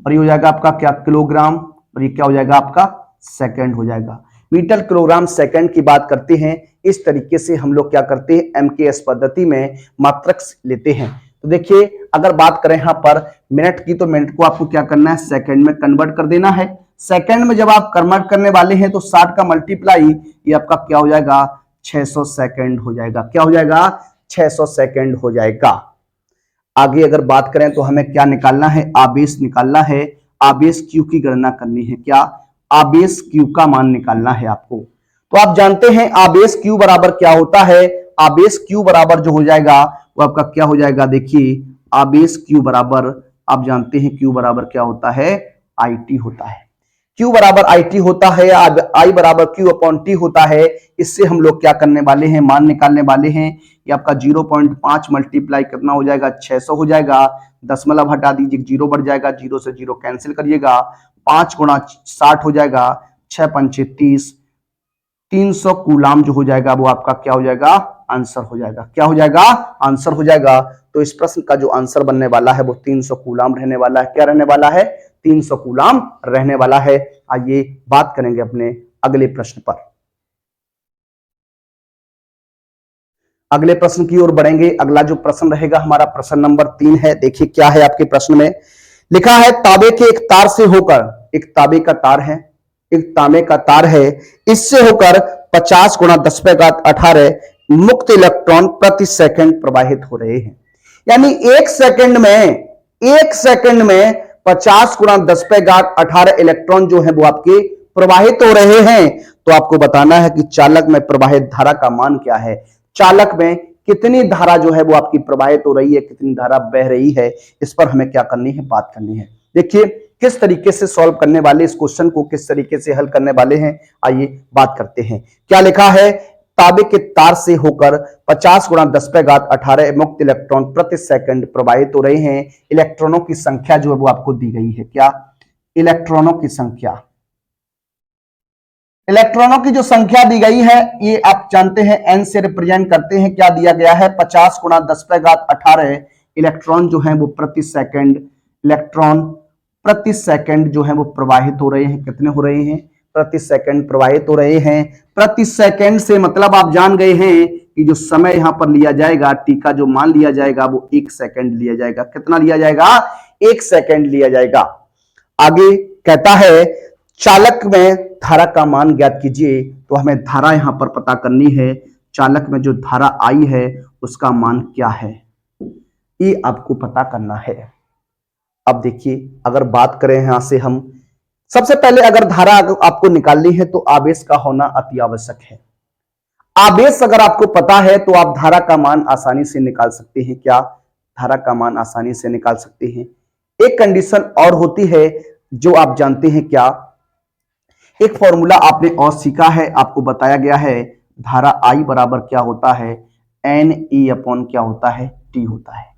और ये हो जाएगा आपका क्या, किलोग्राम, और ये क्या हो जाएगा आपका सेकंड हो जाएगा। मीटर किलोग्राम सेकंड की बात करते हैं, इस तरीके से हम लोग क्या करते हैं, एमकेएस पद्धति में मात्रक लेते हैं। तो देखिए अगर बात करें यहां पर मिनट की, तो मिनट को आपको क्या करना है, सेकंड में कन्वर्ट कर देना है। सेकंड में जब आप कन्वर्ट करने वाले हैं तो 60 का मल्टीप्लाई ये आपका क्या हो जाएगा, 600 सेकंड हो जाएगा। क्या हो जाएगा, 600 सेकंड हो जाएगा। आगे अगर बात करें तो हमें क्या निकालना है, आवेश निकालना है, आवेश Q की गणना करनी है। क्या, आवेश Q का मान निकालना है आपको। तो आप जानते हैं आवेश Q बराबर क्या होता है, आवेश Q बराबर जो हो जाएगा वो आपका क्या हो जाएगा, देखिए आवेश Q बराबर आप जानते हैं Q बराबर क्या होता है, IT होता है। Q बराबर IT होता है, I बराबर Q अपॉन T होता है। इससे हम लोग क्या करने वाले हैं, मान निकालने वाले हैं। ये आपका 0.5 मल्टीप्लाई कितना हो जाएगा, 600 हो जाएगा। दशमलव हटा दीजिए, 0 बढ़ जाएगा, 0 से 0 कैंसिल करिएगा, 5 गुणा 60 हो जाएगा, 6 पंचे 30, 300 कूलाम जो हो जाएगा वो आपका क्या हो जाएगा, आंसर हो जाएगा। क्या हो जाएगा, आंसर हो जाएगा। तो इस प्रश्न का जो आंसर बनने वाला है वो 300 कूलाम रहने वाला है। क्या रहने वाला है, 300 कूलाम रहने वाला है। आइए बात करेंगे अपने अगले प्रश्न पर। अगले प्रश्न की ओर बढ़ेंगे। अगला जो प्रश्न रहेगा हमारा प्रश्न नंबर 3 है। देखिए क्या है आपके प्रश्न में लिखा है, तांबे के एक तार से होकर, एक तांबे का तार है, एक तांबे का तार है, इससे होकर 50 गुणा 10⁻18 मुक्त इलेक्ट्रॉन प्रति सेकंड प्रवाहित हो रहे हैं। यानी एक सेकंड में 50 गुणा 10⁻18 इलेक्ट्रॉन जो है वो आपके प्रवाहित हो रहे हैं। तो आपको बताना है कि चालक में प्रवाहित धारा का मान क्या है, चालक में कितनी धारा जो है वो आपकी प्रवाहित हो रही है, कितनी धारा बह रही है। इस पर हमें क्या करनी है, बात करनी है। देखिए किस तरीके से सॉल्व करने वाले, इस क्वेश्चन को किस तरीके से हल करने वाले हैं, आइए बात करते हैं। क्या लिखा है, तांबे के तार से होकर 50 गुणा 10⁻18 मुक्त इलेक्ट्रॉन प्रति सेकंड प्रवाहित हो रहे हैं। इलेक्ट्रॉनों की संख्या जो है वो आपको दी गई है। क्या, इलेक्ट्रॉनों की संख्या, इलेक्ट्रॉनों की जो संख्या दी गई है ये आप जानते हैं n से रिप्रेजेंट करते हैं। क्या दिया गया है, 50 गुणा 10⁻18 इलेक्ट्रॉन जो है वो प्रति सेकंड, इलेक्ट्रॉन प्रति सेकंड जो है वो प्रवाहित हो रहे हैं। कितने हो रहे हैं, प्रति सेकंड प्रवाहित हो रहे हैं। प्रति सेकंड से मतलब आप जान गए हैं कि जो समय यहां पर लिया जाएगा, टी का जो मान लिया जाएगा वो 1 सेकंड लिया जाएगा। कितना लिया जाएगा, 1 सेकंड लिया जाएगा। आगे कहता है चालक में धारा का मान ज्ञात कीजिए। तो हमें धारा यहां पर पता करनी है, चालक में जो धारा आई है उसका मान क्या है, ये आपको पता करना है। अब देखिए अगर बात करें यहां से हम सबसे पहले अगर धारा आपको निकालनी है तो आवेश का होना अति आवश्यक है। आवेश अगर आपको पता है तो आप धारा का मान आसानी से निकाल सकते हैं। क्या, धारा का मान आसानी से निकाल सकते हैं। एक कंडीशन और होती है जो आप जानते हैं। क्या, एक फॉर्मूला आपने और सीखा है, आपको बताया गया है, धारा I बराबर क्या होता है, NE अपॉन क्या होता है, T होता है।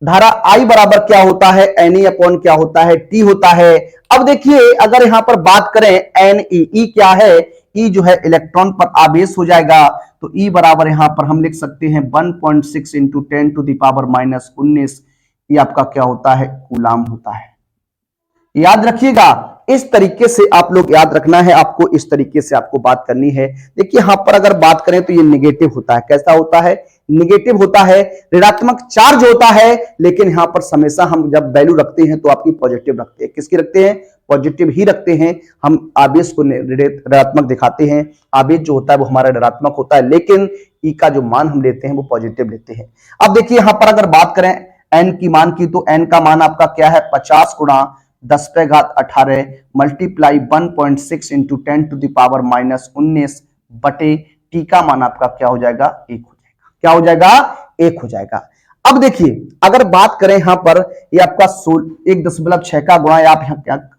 धारा I बराबर क्या होता है, NE अपॉन क्या होता है, T होता है। अब देखिए अगर यहां पर बात करें NE, E क्या है, E जो है इलेक्ट्रॉन पर आवेश हो जाएगा। तो E बराबर यहां पर हम लिख सकते हैं 1.6 इंटू 10⁻⁻19, ये आपका क्या होता है, कूलाम होता है। याद रखिएगा, इस तरीके से आप लोग याद रखना है आपको, इस तरीके से आपको बात करनी है। देखिए यहां पर अगर बात करें तो ये निगेटिव होता है। कैसा होता है, निगेटिव होता है, ऋणात्मक चार्ज होता है। लेकिन यहां पर हमेशा हम जब वैल्यू रखते हैं तो आपकी पॉजिटिव रखते हैं। किसकी रखते हैं, पॉजिटिव ही रखते हैं। हम आवेश को ऋणात्मक दिखाते हैं, आवेश जो होता है वो हमारा ऋणात्मक होता है, लेकिन ई का जो मान हम लेते हैं वो पॉजिटिव लेते हैं। अब देखिए यहां पर अगर बात करें एन की मान की, तो एन का मान आपका क्या है, 50 गुणा 10⁻18 मल्टीप्लाई 1.6 इंटू 10⁻⁻19 बटे टी का मान आपका क्या हो जाएगा, 1 हो जाएगा। क्या हो जाएगा, 1 हो जाएगा। अब देखिए अगर बात करें यहां पर, ये आपका 1.6 का गुणा आप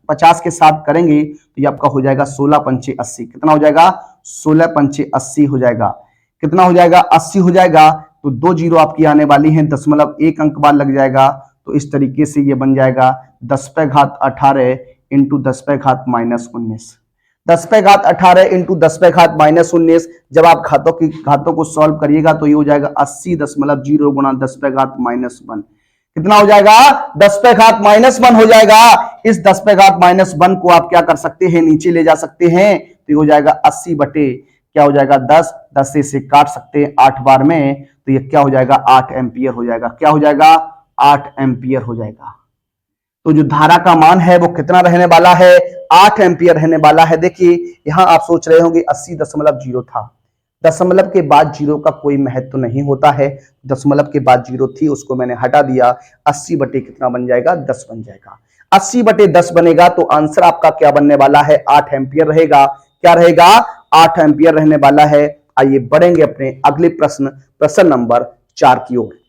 50 के साथ करेंगे तो ये आपका हो जाएगा 16 पंचे 80। कितना हो जाएगा, 16 पंचे 80 हो जाएगा। कितना हो जाएगा, 80 हो जाएगा। तो 2 जीरो आपकी आने वाली है, दशमलव 1 अंक बाद लग जाएगा। तो इस तरीके से ये बन जाएगा 10⁻18 इंटू 10⁻−19। 10⁻18 इंटू 10⁻−19 जब आप घातों को सॉल्व करिएगा तो ये हो जाएगा 80.0 गुणा 10⁻−1। कितना हो जाएगा, 10⁻−1 हो जाएगा। इस 10⁻−1 को आप क्या कर सकते हैं, नीचे ले जा सकते हैं। तो ये हो जाएगा 80 बटे क्या हो जाएगा 10, 10 से इसे काट सकते हैं 8 बार में, तो ये क्या हो जाएगा 8 एम्पियर हो जाएगा। क्या हो जाएगा 8 एम्पियर हो जाएगा। तो जो धारा का मान है वो कितना रहने वाला है 8 एम्पियर रहने वाला है। देखिए यहां आप सोच रहे होंगे 80.0 था, दशमलव के बाद जीरो का कोई महत्व तो नहीं होता है, दशमलव के बाद जीरो थी उसको मैंने हटा दिया, 80 बटे कितना बन जाएगा 10 बन जाएगा। 80 बटे 10 बनेगा तो आंसर आपका क्या बनने वाला है 8 एम्पियर रहेगा। क्या रहेगा 8 एम्पियर रहने वाला है। आइए बढ़ेंगे अपने अगले प्रश्न, प्रश्न नंबर 4 की ओर।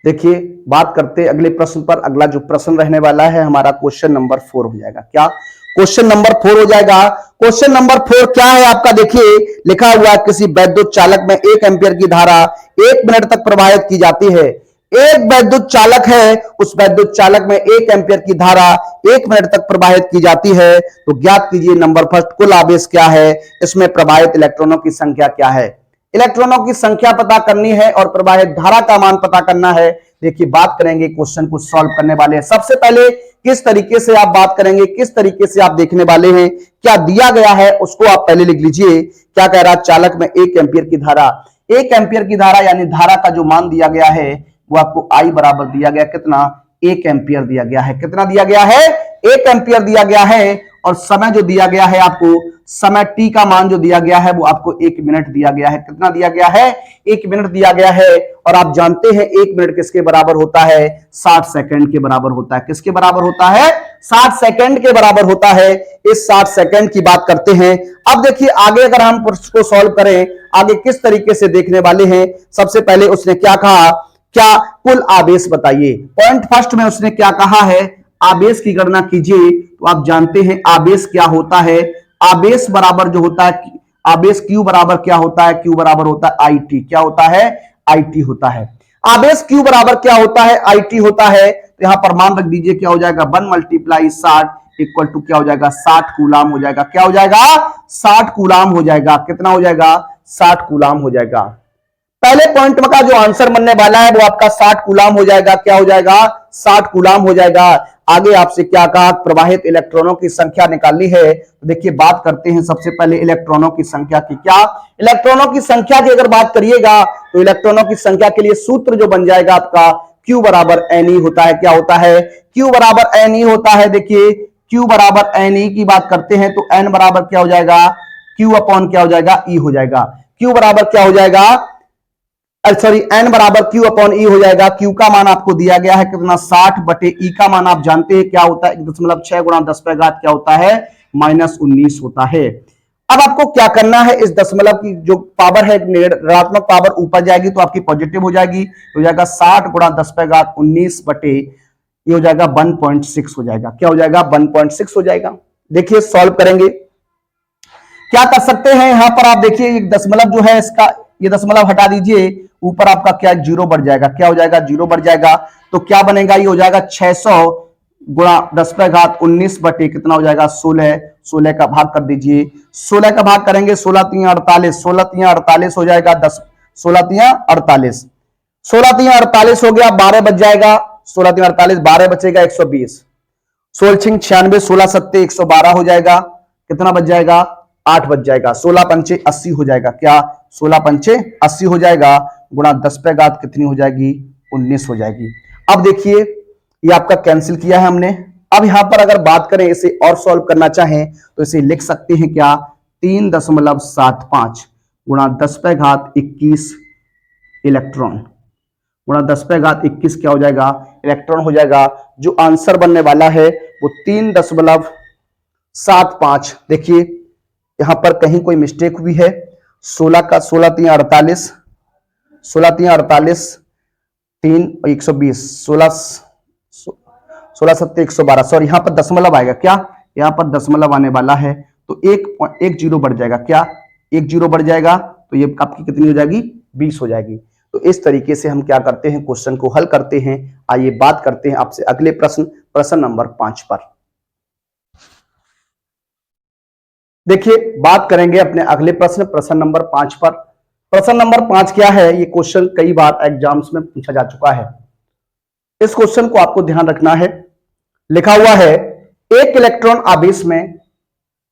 देखिए बात करते अगले प्रश्न पर। अगला जो प्रश्न रहने वाला है हमारा क्वेश्चन नंबर 4 हो जाएगा। क्या क्वेश्चन नंबर 4 हो जाएगा। क्वेश्चन नंबर 4 क्या है आपका, देखिए लिखा हुआ है किसी वैद्युत चालक में 1 एम्पियर की धारा 1 मिनट तक प्रवाहित की जाती है। एक वैद्युत चालक है, उस वैद्युत चालक में 1 एम्पियर की धारा 1 मिनट तक प्रवाहित की जाती है। तो ज्ञात कीजिए नंबर फर्स्ट कुल आवेश क्या है, इसमें प्रवाहित इलेक्ट्रॉनों की संख्या क्या है। इलेक्ट्रॉनों की संख्या पता करनी है और प्रवाहित धारा का मान पता करना है। देखिए बात करेंगे क्वेश्चन को सॉल्व करने वाले हैं। सबसे पहले किस तरीके से आप बात करेंगे, किस तरीके से आप देखने वाले हैं, क्या दिया गया है उसको आप पहले लिख लीजिए। क्या कह रहा है चालक में 1 एम्पियर की धारा, 1 एम्पियर की धारा यानी धारा का जो मान दिया गया है वो आपको आई बराबर दिया गया कितना 1 एम्पियर दिया गया है। कितना दिया गया है 1 एम्पियर दिया गया है। और समय जो दिया गया है आपको, समय टी का मान जो दिया गया है वो आपको 1 मिनट दिया गया है। कितना दिया गया है 1 मिनट दिया गया है। और आप जानते हैं 1 मिनट किसके बराबर होता है 60 सेकंड के बराबर होता है। किसके बराबर होता है 60 सेकंड के बराबर होता है। इस 60 सेकंड की बात करते हैं। अब देखिए आगे अगर हम प्रश्न को सॉल्व करें, आगे किस तरीके से देखने वाले हैं। सबसे पहले उसने क्या कहा, क्या कुल आवेश बताइए। पॉइंट फर्स्ट में उसने क्या कहा है आवेश की गणना कीजिए। तो आप जानते हैं आवेश क्या होता है, आवेश बराबर जो होता है आवेश क्यू बराबर क्या होता है, क्यू बराबर होता है आई टी। क्या होता है आई टी होता है। आवेश क्यू बराबर क्या होता है आई टी होता है। तो यहां पर मान रख दीजिए क्या हो जाएगा 1 × 60 इक्वल टू क्या हो जाएगा 60 कूलाम हो जाएगा। क्या हो जाएगा 60 कूलाम हो जाएगा। कितना हो जाएगा 60 कूलाम हो जाएगा। पहले पॉइंट में का जो आंसर बनने वाला है वो आपका 60 कूलाम हो जाएगा। क्या हो जाएगा 60 कूलाम हो जाएगा। आगे आपसे क्या कहा प्रवाहित इलेक्ट्रॉनों की संख्या निकालनी है। तो देखिए बात करते हैं सबसे पहले इलेक्ट्रॉनों की संख्या की। क्या इलेक्ट्रॉनों की संख्या की अगर बात करिएगा तो इलेक्ट्रॉनों की संख्या के लिए सूत्र जो बन जाएगा आपका Q बराबर Ne होता है। क्या होता है Q बराबर Ne होता है। देखिए Q बराबर Ne की बात करते हैं तो N बराबर क्या हो जाएगा Q अपॉन क्या हो जाएगा E हो जाएगा। Q बराबर क्या हो जाएगा सॉरी N बराबर Q अपॉन E हो जाएगा। Q का मान आपको दिया गया है कितना 60 बटे E का मान आप जानते हैं क्या होता है 1.6 गुणा 10 पे घात क्या होता है -19 होता है। अब आपको क्या करना है इस दशमलव की जो पावर है ऋणात्मक पावर ऊपर जाएगी तो आपकी पॉजिटिव हो जाएगी। हो जाएगा 60 गुणा 10 पे घात 19 बटे ये हो जाएगा 1.6 हो जाएगा। क्या हो जाएगा 1.6 हो जाएगा। देखिए सॉल्व करेंगे क्या कर सकते हैं। यहां पर आप देखिए एक दशमलव जो है इसका ये दशमलव हटा दीजिए, ऊपर आपका क्या जीरो बढ़ जाएगा। क्या हो जाएगा जीरो बढ़ जाएगा। तो क्या बनेगा ये हो जाएगा 600 गुणा 10 पे घात 19 बटे कितना हो जाएगा 16। 16 का भाग कर दीजिए। 16 का भाग करेंगे 16 × 3 = 48, 16 × 3 = 48 हो जाएगा 10 16 × 3 = 48, 16 × 3 = 48 हो गया 12 बच जाएगा। 16 × 3 = 48, 12 बचेगा 120, 16 × 6 = 96, 16 × 7 = 112 हो जाएगा। कितना बच जाएगा 8 बच जाएगा। 16 × 5 = 80 हो जाएगा। क्या 16 × 5 = 80 हो जाएगा गुणा 10 पे घात कितनी हो जाएगी 19 हो जाएगी। अब देखिए ये आपका कैंसिल किया है हमने। अब यहां पर अगर बात करें इसे और सॉल्व करना चाहें तो इसे लिख सकते हैं क्या 3.75 गुणा 10 पे घात 21 इलेक्ट्रॉन गुणा 10 पे घात 21 क्या हो जाएगा इलेक्ट्रॉन हो जाएगा। जो आंसर बनने वाला है वो 3.75। देखिए यहां पर कहीं कोई मिस्टेक हुई है। 16 × 3 = 48, 16 × 3 = 48, 3 = 120, 16 × 7 = 112। सॉरी यहां पर दशमलव आएगा। क्या यहां पर दशमलव आने वाला है तो एक जीरो बढ़ जाएगा। क्या एक जीरो बढ़ जाएगा तो ये आपकी कितनी हो जाएगी 20 हो जाएगी। तो इस तरीके से हम क्या करते हैं क्वेश्चन को हल करते हैं। आइए बात करते हैं आपसे अगले प्रश्न, प्रश्न नंबर 5 पर। देखिए बात करेंगे अपने अगले प्रश्न, प्रश्न नंबर 5 पर। प्रश्न नंबर 5 क्या है, ये क्वेश्चन कई बार एग्जाम्स में पूछा जा चुका है। इस क्वेश्चन को आपको ध्यान रखना है। लिखा हुआ है एक इलेक्ट्रॉन आवेश में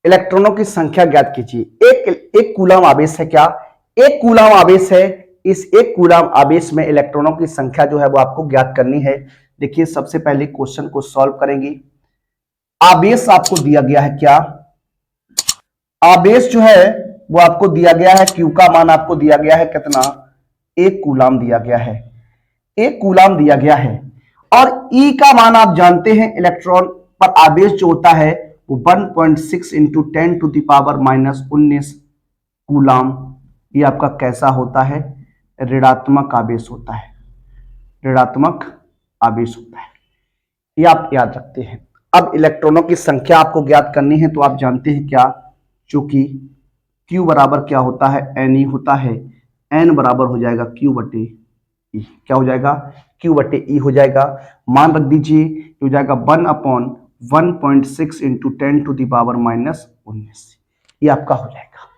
इलेक्ट्रॉनों की संख्या ज्ञात कीजिए। एक कूलम आवेश है क्या? एक कूलम आवेश है। इस एक कूलम आवेश में इलेक्ट्रॉनों की संख्या जो है वो आपको ज्ञात करनी है। देखिए सबसे पहले क्वेश्चन को सॉल्व करेंगे। आवेश आपको दिया गया है क्या? आवेश जो है वो आपको दिया गया है, क्यू का मान आपको दिया गया है कितना? एक कूलम दिया गया है, एक कूलम दिया गया है। और ई का मान आप जानते हैं, इलेक्ट्रॉन पर आवेश जो होता है वो 1.6 into 10 to the power -19 coulomb. ये आपका कैसा होता है? ऋणात्मक आवेश होता है, ऋणात्मक आवेश होता है। ये आप याद रखते हैं। अब इलेक्ट्रॉनों की संख्या आपको ज्ञात करनी है, तो आप जानते हैं क्या? चूंकि Q बराबर क्या होता है? Ne होता है। N बराबर हो जाएगा Q बटे E। क्या हो जाएगा? Q बटे E हो जाएगा। मान रख दीजिए, हो जाएगा 1/1.6 इंटू 10 टू द पावर -19। ये आपका हो जाएगा।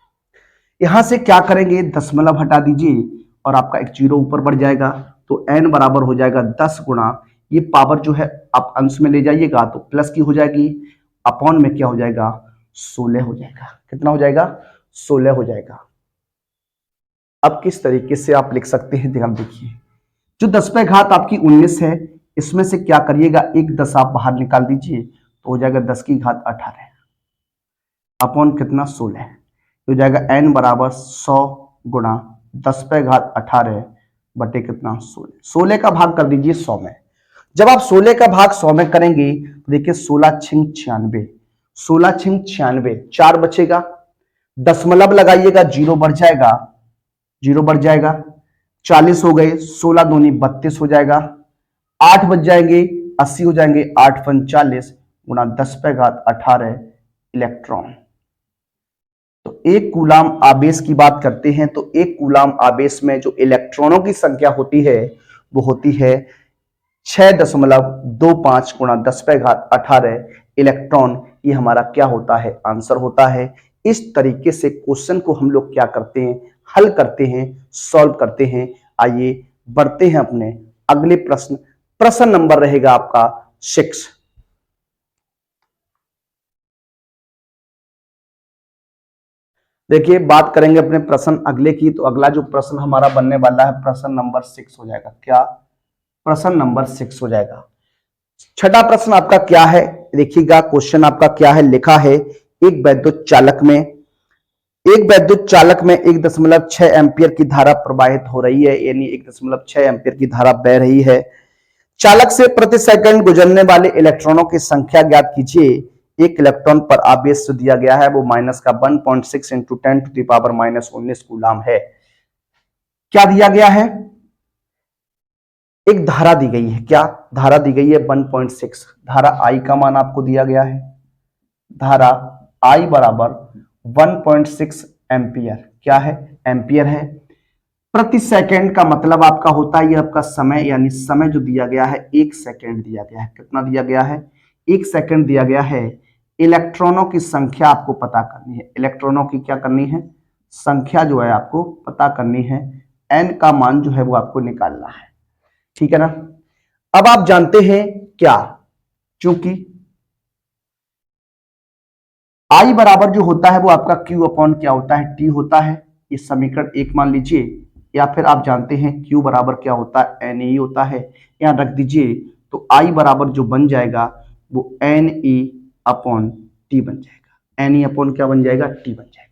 यहां से क्या करेंगे? दशमलव हटा दीजिए और आपका एक जीरो ऊपर बढ़ जाएगा, तो n बराबर हो जाएगा 10 गुणा, ये पावर जो है आप अंश में ले जाइएगा तो प्लस की हो जाएगी, अपॉन में क्या हो जाएगा? 16 हो जाएगा। कितना हो जाएगा? 16 हो जाएगा। अब किस तरीके से आप लिख सकते हैं, ध्यान देखिए। जो 10 पे घात आपकी 19 है, इसमें से क्या करिएगा? एक 10 आप बाहर निकाल दीजिए तो हो जाएगा 10 की घात 18 अपॉन कितना? 16। हो जाएगा n बराबर 100 गुणा 10 पे घात 18 बटे कितना? 16। 16 का भाग कर दीजिए 100 में। जब आप 16 का भाग 100 में करेंगे तो देखिए 16 छिंग 96, 16 छिंग 96, 4 बचेगा। दशमलव लगाइएगा, जीरो बढ़ जाएगा, जीरो बढ़ जाएगा। 40 हो गए, 16 दूनी 32 हो जाएगा। 8 बच जाएंगे, 80 हो जाएंगे। 8 फन 40 गुणा 10 पे घात 18 इलेक्ट्रॉन। तो एक कूलम आवेश की बात करते हैं, तो एक कूलम आवेश में जो इलेक्ट्रॉनों की संख्या होती है वो होती है 6.25 गुणा 10 पे घात 18 इलेक्ट्रॉन। ये हमारा क्या होता है? आंसर होता है। इस तरीके से क्वेश्चन को हम लोग क्या करते हैं? हल करते हैं, सॉल्व करते हैं। आइए बढ़ते हैं अपने अगले प्रश्न। प्रश्न नंबर रहेगा आपका 6। देखिए बात करेंगे अपने प्रश्न अगले की, तो अगला जो प्रश्न हमारा बनने वाला है प्रश्न नंबर 6 हो जाएगा। क्या? प्रश्न नंबर 6 हो जाएगा। छठा प्रश्न आपका क्या है? देखिएगा क्वेश्चन आपका क्या है, लिखा है एक वैद्युत चालक में 1.6 एम्पियर की धारा प्रवाहित हो रही है, यानी 1.6 एम्पियर की धारा बह रही है। चालक से प्रति सेकंड गुजरने वाले इलेक्ट्रॉनों की संख्या ज्ञात कीजिए। एक इलेक्ट्रॉन पर आवेश जो दिया गया है वो माइनस का 1.6 into 10 to the power -19 coulomb है। क्या दिया गया है? एक धारा दी गई है। क्या धारा दी गई है? 1.6। धारा I का मान आपको दिया गया है। धारा I बराबर 1.6 एम्पियर। क्या है? एम्पियर है। प्रति सेकंड का मतलब आपका होता है ये आपका समय, यानी समय जो दिया गया है 1 सेकंड दिया गया है। कितना दिया गया है? 1 सेकंड दिया गया है। इलेक्ट्रॉनों की संख्या आपको पता करनी है। इलेक्ट्रॉनों की क्या करनी है? संख्या जो है आपको पता करनी है। n का मान जो है वो आपको निकालना है। ठीक है ना? अब आप जानते हैं क्या? चूंकि I बराबर जो होता है वो आपका Q अपॉन क्या होता है? T होता है। इस समीकरण 1 मान लीजिए, या फिर आप जानते हैं Q बराबर क्या होता है? Ne होता है। यहां रख दीजिए तो I बराबर जो बन जाएगा वो Ne अपॉन T बन जाएगा। Ne अपॉन क्या बन जाएगा? T बन जाएगा।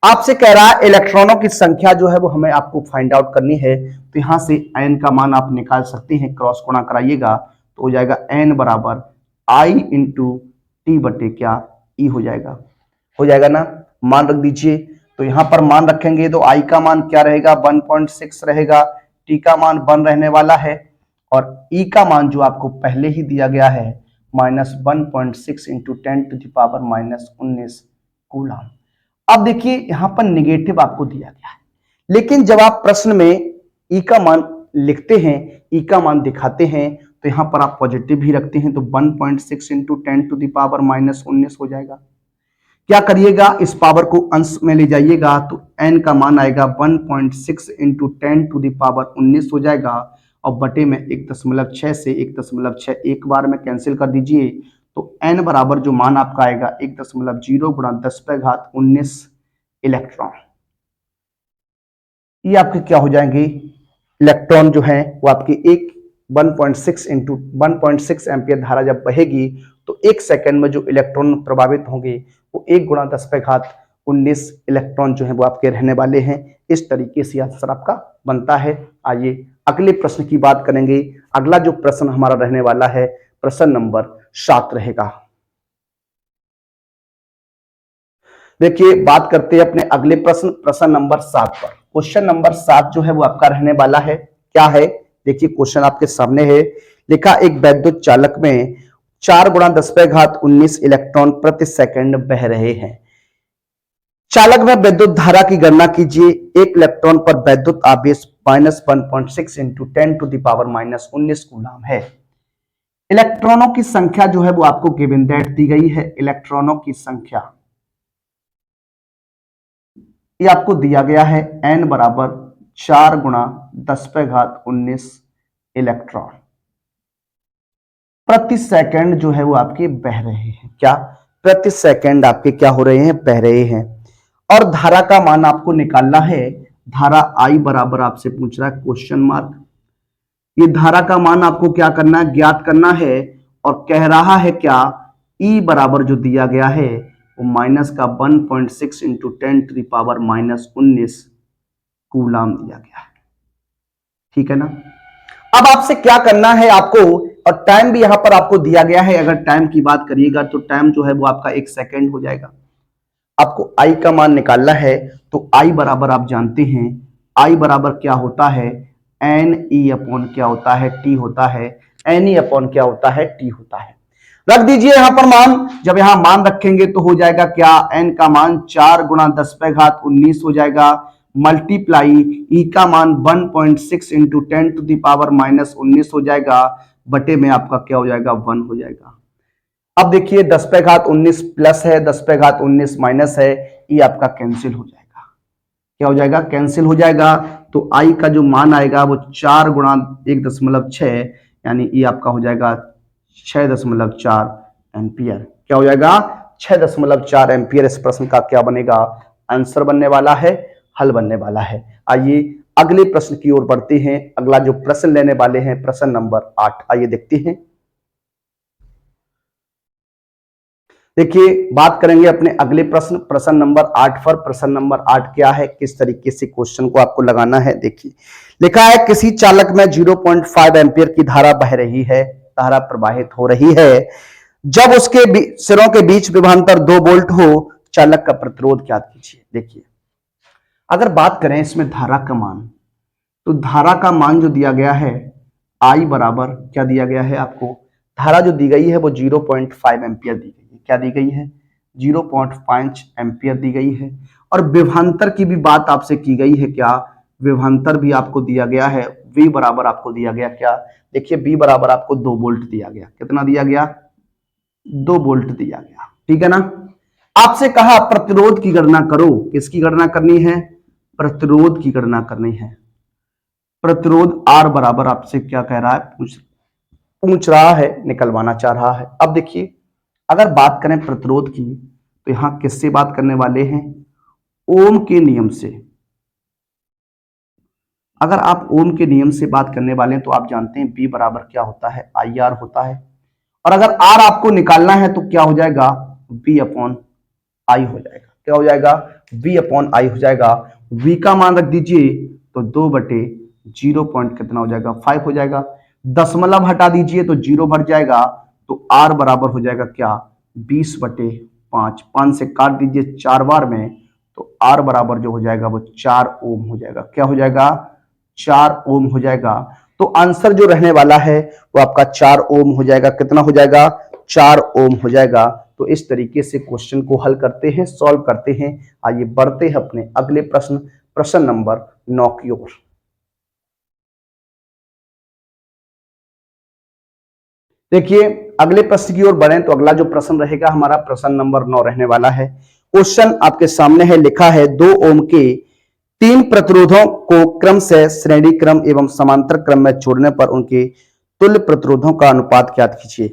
आपसे कह रहा है इलेक्ट्रॉनों की संख्या जो है वो हमें आपको फाइंड आउट करनी है, तो यहां से n का मान आप निकाल सकते हैं। क्रॉस गुणा कराइएगा तो हो जाएगा n बराबर I इंटू टी बटे क्या? E हो जाएगा ना? मान रख दीजिए, तो यहां पर मान रखेंगे तो I का मान क्या रहेगा? 1.6 रहेगा। T का मान 1 रहने वाला है, और E का मान जो आपको पहले ही दिया गया है -1.6 into 10 to the power -19 coulomb. अब देखिए यहां पर निगेटिव आपको दिया गया है, लेकिन जब आप प्रश्न में ई का मान लिखते हैं, ई का मान दिखाते हैं, तो यहां पर आप पॉजिटिव भी रखते हैं तो 1.6 इंटू 10 टू द पावर -19 हो जाएगा। क्या करिएगा? इस पावर को अंश में ले जाइएगा तो n का मान आएगा 1.6 इंटू 10 टू द पावर 19 हो जाएगा, और बटे में 1.6 से 1.6 एक बार में कैंसिल कर दीजिए तो n बराबर जो मान आपका आएगा 1.0 गुणा 10⁻19 इलेक्ट्रॉन। ये आपके क्या हो जाएंगे, इलेक्ट्रॉन जो है वो आपकी 1.6 इंटू 1.6 एम्पियर धारा जब बहेगी तो 1 सेकंड में जो इलेक्ट्रॉन प्रभावित होंगे वो 1 गुणा 10⁻19 इलेक्ट्रॉन जो है वो आपके रहने वाले हैं। इस तरीके से आंसर आपका बनता है। आइए अगले प्रश्न की बात करेंगे। अगला जो प्रश्न हमारा रहने वाला है प्रश्न नंबर 7 रहेगा। देखिए बात करते हैं अपने अगले प्रश्न नंबर 7 पर। क्वेश्चन नंबर 7 जो है वो आपका रहने वाला है, क्या है देखिए क्वेश्चन आपके सामने है। लिखा एक वैद्युत चालक में 4 गुणा 10⁻19 इलेक्ट्रॉन प्रति सेकंड बह रहे हैं। चालक में विद्युत धारा की गणना कीजिए। एक इलेक्ट्रॉन पर वैद्युत आवेश -1.6 इंटू 10⁻⁻19 कूलम है। इलेक्ट्रॉनों की संख्या जो है वो आपको गिवन दैट दी गई है। इलेक्ट्रॉनों की संख्या ये आपको दिया गया है n बराबर 4 गुणा 10⁻19 इलेक्ट्रॉन प्रति सेकंड जो है वो आपके बह रहे हैं। क्या प्रति सेकंड आपके क्या हो रहे हैं, बह रहे हैं। और धारा का मान आपको निकालना है। धारा I बराबर आपसे पूछ रहा है क्वेश्चन मार्क। ये धारा का मान आपको क्या करना है, ज्ञात करना है। और कह रहा है क्या, E बराबर जो दिया गया है वो माइनस का 1.6 इंटू 10⁻⁻19 कूलम दिया गया है। ठीक है ना। अब आपसे क्या करना है आपको, और टाइम भी यहां पर आपको दिया गया है। अगर टाइम की बात करिएगा तो टाइम जो है वो आपका 1 सेकेंड हो जाएगा। आपको I का मान निकालना है तो I बराबर आप जानते हैं, I बराबर क्या होता है, NE अपॉन क्या होता है, T होता है। NE अपॉन क्या होता है, T होता है। रख दीजिए यहां पर मान। जब यहां मान रखेंगे तो हो जाएगा क्या, N का मान 4 गुणा 10⁻19 हो जाएगा, मल्टीप्लाई E का मान 1.6 इंटू 10⁻⁻19 हो जाएगा, बटे में आपका क्या हो जाएगा, 1 हो जाएगा। अब देखिए 10⁻19 प्लस है, 10⁻19 माइनस है, ये आपका कैंसिल हो जाएगा। क्या हो जाएगा, कैंसिल हो जाएगा। तो I का जो मान आएगा वो 4 गुणा 1.6 यानी ये आपका हो जाएगा 6.4 एम्पियर। क्या हो जाएगा, 6.4 एम्पियर। इस प्रश्न का क्या बनेगा, आंसर बनने वाला है, हल बनने वाला है। आइए अगले प्रश्न की ओर बढ़ते हैं। अगला जो प्रश्न लेने वाले हैं प्रश्न नंबर 8, आइए देखते हैं। देखिए बात करेंगे अपने अगले प्रश्न नंबर 8 पर। प्रश्न नंबर 8 क्या है, किस तरीके से क्वेश्चन को आपको लगाना है। देखिए लिखा है किसी चालक में 0.5 एम्पियर की धारा बह रही है, धारा प्रवाहित हो रही है। जब उसके सिरों के बीच विभवांतर 2 वोल्ट हो, चालक का प्रतिरोध ज्ञात कीजिए। देखिए अगर बात करें इसमें धारा का मान, तो धारा का मान जो दिया गया है I बराबर क्या दिया गया है आपको, धारा जो दी गई है वो 0.5 एम्पियर दी गई है। क्या दी गई है, 0.5 एम्पियर दी गई है। और विभवांतर की भी बात आपसे की गई है। क्या विभवांतर भी आपको दिया गया है, V बराबर आपको दिया गया क्या, देखिए V बराबर आपको 2 वोल्ट दिया गया। कितना दिया गया, 2 वोल्ट दिया गया। ठीक है ना। आपसे कहा प्रतिरोध की गणना करो। किसकी गणना करनी है, प्रतिरोध की गणना करनी है। प्रतिरोध R बराबर आपसे क्या कह रहा है, पूछ रहा है, निकलवाना चाह रहा है। अब देखिए अगर बात करें प्रतिरोध की तो यहां किससे बात करने वाले हैं, ओम के नियम से। अगर आप ओम के नियम से बात करने वाले हैं तो आप जानते हैं V बराबर क्या होता है, IR होता है। और अगर R आपको निकालना है तो क्या हो जाएगा, V अपॉन I हो जाएगा। क्या हो जाएगा, V अपॉन I हो जाएगा। V का मान रख दीजिए तो 2/0 पॉइंट कितना हो जाएगा, 5 हो जाएगा। दशमलव हटा दीजिए तो 0 बढ़ जाएगा। तो R बराबर हो जाएगा क्या, 20/5। 5 से काट दीजिए 4 बार में, तो R बराबर जो हो जाएगा वो 4 ओम हो जाएगा। क्या हो जाएगा, 4 ओम हो जाएगा। तो आंसर जो रहने वाला है वो आपका 4 ओम हो जाएगा। कितना हो जाएगा, 4 ओम हो जाएगा। तो इस तरीके से क्वेश्चन को हल करते हैं, सॉल्व करते हैं। आइए बढ़ते हैं अपने अगले प्रश्न नंबर 9 की ओर। देखिए अगले प्रश्न की ओर बढ़े तो अगला जो प्रश्न रहेगा हमारा प्रश्न नंबर 9 रहने वाला है। क्वेश्चन आपके सामने है, लिखा है 2 ओम के 3 प्रतिरोधों को क्रम से श्रेणी क्रम एवं समांतर क्रम में जोड़ने पर उनके तुल्य प्रतिरोधों का अनुपात ज्ञात कीजिए।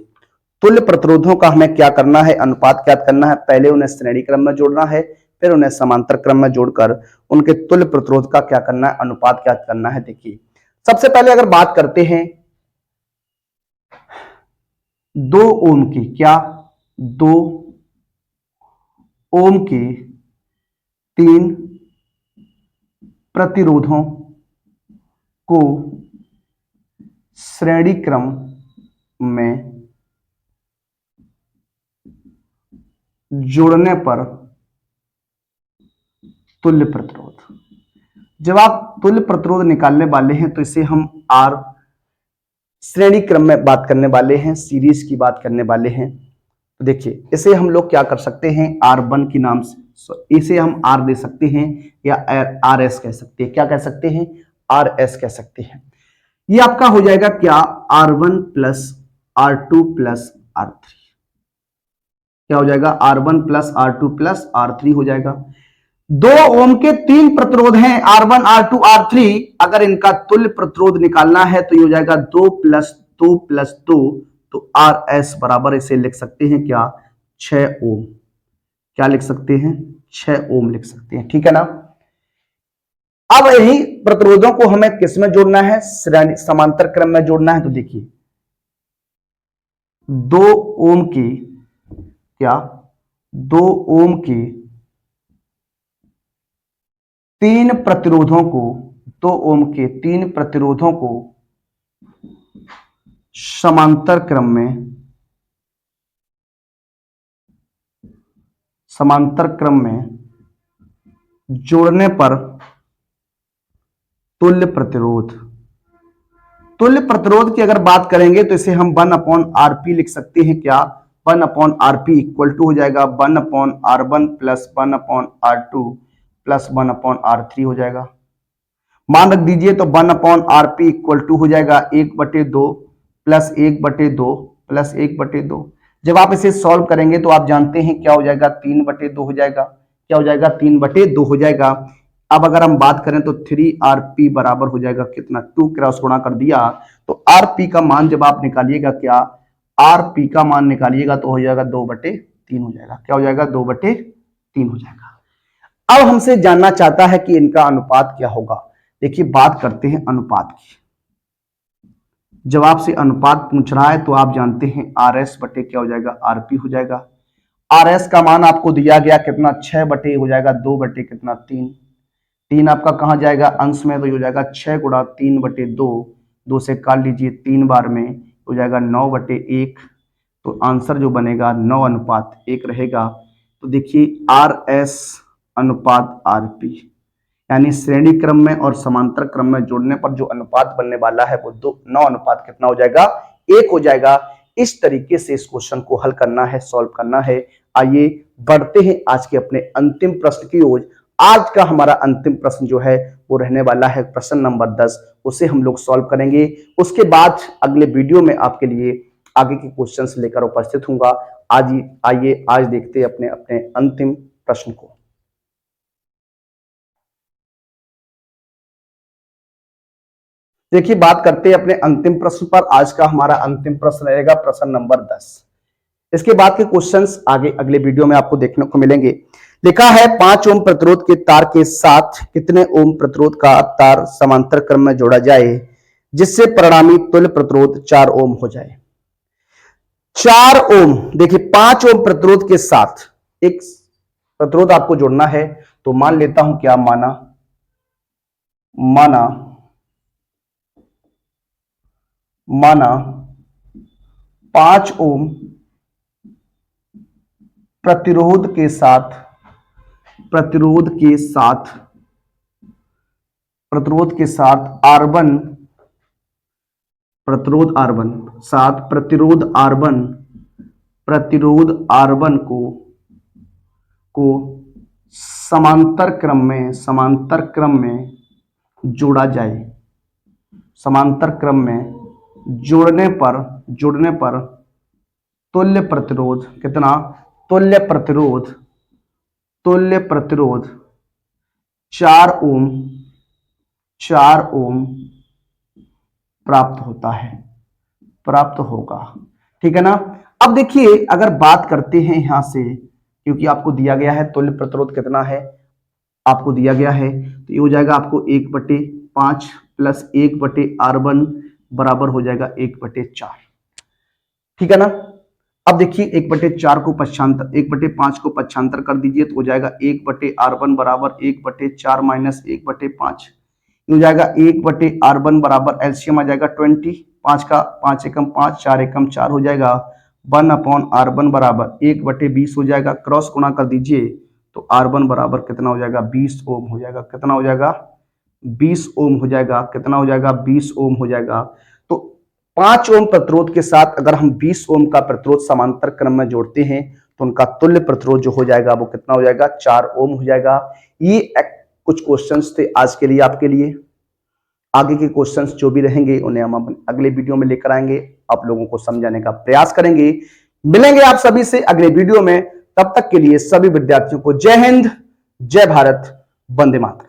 तुल्य प्रतिरोधों का हमें क्या करना है, अनुपात क्या करना है। पहले उन्हें श्रेणी क्रम में जोड़ना है, फिर उन्हें समांतर क्रम में जोड़कर उनके तुल्य प्रतिरोध का क्या करना है, अनुपात क्या करना है। देखिए सबसे पहले अगर बात करते हैं 2 ओम की, क्या 2 ओम के 3 प्रतिरोधों को श्रेणी क्रम में जोड़ने पर तुल्य प्रतिरोध। जब आप तुल्य प्रतिरोध निकालने वाले हैं तो इसे हम आर श्रेणी क्रम में बात करने वाले हैं, सीरीज की बात करने वाले हैं। तो देखिए इसे हम लोग क्या कर सकते हैं, R1 के नाम से, इसे हम R दे सकते हैं या RS कह सकते हैं। क्या कह सकते हैं, RS कह सकते हैं। ये आपका हो जाएगा क्या, R1 plus R2 plus R3। क्या हो जाएगा, R1 plus R2 plus R3 हो जाएगा। 2 ओम के 3 प्रतिरोध हैं, R1 R2 R3। अगर इनका तुल्य प्रतिरोध निकालना है तो ये हो जाएगा 2 प्लस 2 प्लस 2, तो RS बराबर इसे लिख सकते हैं क्या, 6 ओम। क्या लिख सकते हैं, 6 ओम लिख सकते हैं, ठीक है ना। अब यही प्रतिरोधों को हमें किस में जोड़ना है, श्रेणी समांतर क्रम में जोड़ना है। तो देखिए 2 ओम की, क्या 2 ओम की 3 प्रतिरोधों को, 2 ओम के 3 प्रतिरोधों को समांतर क्रम में, समांतर क्रम में जोड़ने पर तुल्य प्रतिरोध। तुल्य प्रतिरोध की अगर बात करेंगे तो इसे हम 1/RP लिख सकते हैं। क्या, 1/RP इक्वल टू हो जाएगा 1/R1 plus 1/R2 plus 1/R3 हो जाएगा। मान रख दीजिए तो 1/RP इक्वल टू हो जाएगा 1/2 प्लस 1/2 प्लस 1/2। जब आप इसे सॉल्व करेंगे तो आप जानते हैं क्या हो जाएगा, 3/2 हो जाएगा। क्या हो जाएगा, 3/2 हो जाएगा। अब अगर हम बात करें तो 3RP बराबर हो जाएगा कितना, 2 क्रॉस गुणा कर दिया तो RP का मान जब आप निकालिएगा, क्या RP का मान निकालिएगा तो हो जाएगा 2/3 हो जाएगा। क्या हो जाएगा, 2/3 हो जाएगा। अब हमसे जानना चाहता है कि इनका अनुपात क्या होगा। देखिए बात करते हैं अनुपात की। जब आपसे अनुपात पूछ रहा है तो आप जानते हैं RS बटे क्या हो जाएगा, RP हो जाएगा। RS का मान आपको दिया गया कितना, 6 बटे हो जाएगा 2 बटे कितना 3। 3 आपका कहां जाएगा, अंश में, तो हो जाएगा 6 गुणा 3/2, 2 से काट लीजिए 3 बार में हो जाएगा 9/1। तो आंसर जो बनेगा 9:1 रहेगा। तो देखिए RS अनुपात RP, यानी श्रेणी क्रम में और समांतर क्रम में जोड़ने पर जो अनुपात बनने वाला है वो 9 कितना हो जाएगा, 1 हो जाएगा। इस तरीके से इस क्वेश्चन को हल करना है, सॉल्व करना है। आइए बढ़ते हैं आज के अपने अंतिम प्रश्न की ओर। आज का हमारा अंतिम प्रश्न जो है वो रहने वाला है प्रश्न नंबर 10। उसे हम लोग सॉल्व करेंगे, उसके बाद अगले वीडियो में आपके लिए आगे के क्वेश्चंस लेकर उपस्थित होऊंगा। आइए आज देखते हैं अपने अपने अंतिम प्रश्न को। देखिए बात करते हैं अपने अंतिम प्रश्न पर। आज का हमारा अंतिम प्रश्न रहेगा प्रश्न नंबर 10। इसके बाद के क्वेश्चंस आगे अगले वीडियो में आपको देखने को मिलेंगे। लिखा है 5 ओम प्रतिरोध के तार के साथ कितने ओम प्रतिरोध का तार समांतर क्रम में जोड़ा जाए जिससे परिणामी तुल्य प्रतिरोध 4 ओम हो जाए। 4 ओम, देखिए 5 ओम प्रतिरोध के साथ एक प्रतिरोध आपको जोड़ना है। तो मान लेता हूं, क्या माना 5 ओम प्रतिरोध के साथ R1, प्रतिरोध R1 को समांतर क्रम में जोड़ा जाए। समांतर क्रम में जोड़ने पर तुल्य प्रतिरोध कितना, तुल्य प्रतिरोध 4 ओम प्राप्त होगा। ठीक है ना। अब देखिए अगर बात करते हैं यहां से, क्योंकि आपको दिया गया है तुल्य प्रतिरोध कितना है, आपको दिया गया है, तो ये हो जाएगा आपको 1/5 प्लस 1/R1 बराबर हो जाएगा 1/4। ठीक है ना। अब देखिए 1/4 को पक्षांतर, 1/5 को पक्षांतर कर दीजिए तो हो जाएगा 1/R1 बराबर 1/4 माइनस 1/5। हो जाएगा 1/R1 बराबर एलसीएम आ जाएगा 20, 5 का 5 एकम 5, 4 एकम 4 हो जाएगा 1/R1 बराबर 1/20 हो जाएगा, क्रॉस गुणा कर दीजिए तो R1 बराबर कितना हो जाएगा 20 ओम हो जाएगा। कितना हो जाएगा 20 ओम हो जाएगा। कितना हो जाएगा 20 ओम हो जाएगा। तो 5 ओम प्रतिरोध के साथ अगर हम 20 ओम का प्रतिरोध समांतर क्रम में जोड़ते हैं तो उनका तुल्य प्रतिरोध जो हो जाएगा वो कितना हो जाएगा 4 ओम हो जाएगा। ये कुछ क्वेश्चंस थे आज के लिए आपके लिए। आगे के क्वेश्चंस जो भी रहेंगे उन्हें हम अगले वीडियो में लेकर आएंगे, आप लोगों को समझाने का प्रयास करेंगे। मिलेंगे आप सभी से अगले वीडियो में, तब तक के लिए सभी विद्यार्थियों को जय हिंद, जय भारत, वंदे मातरम।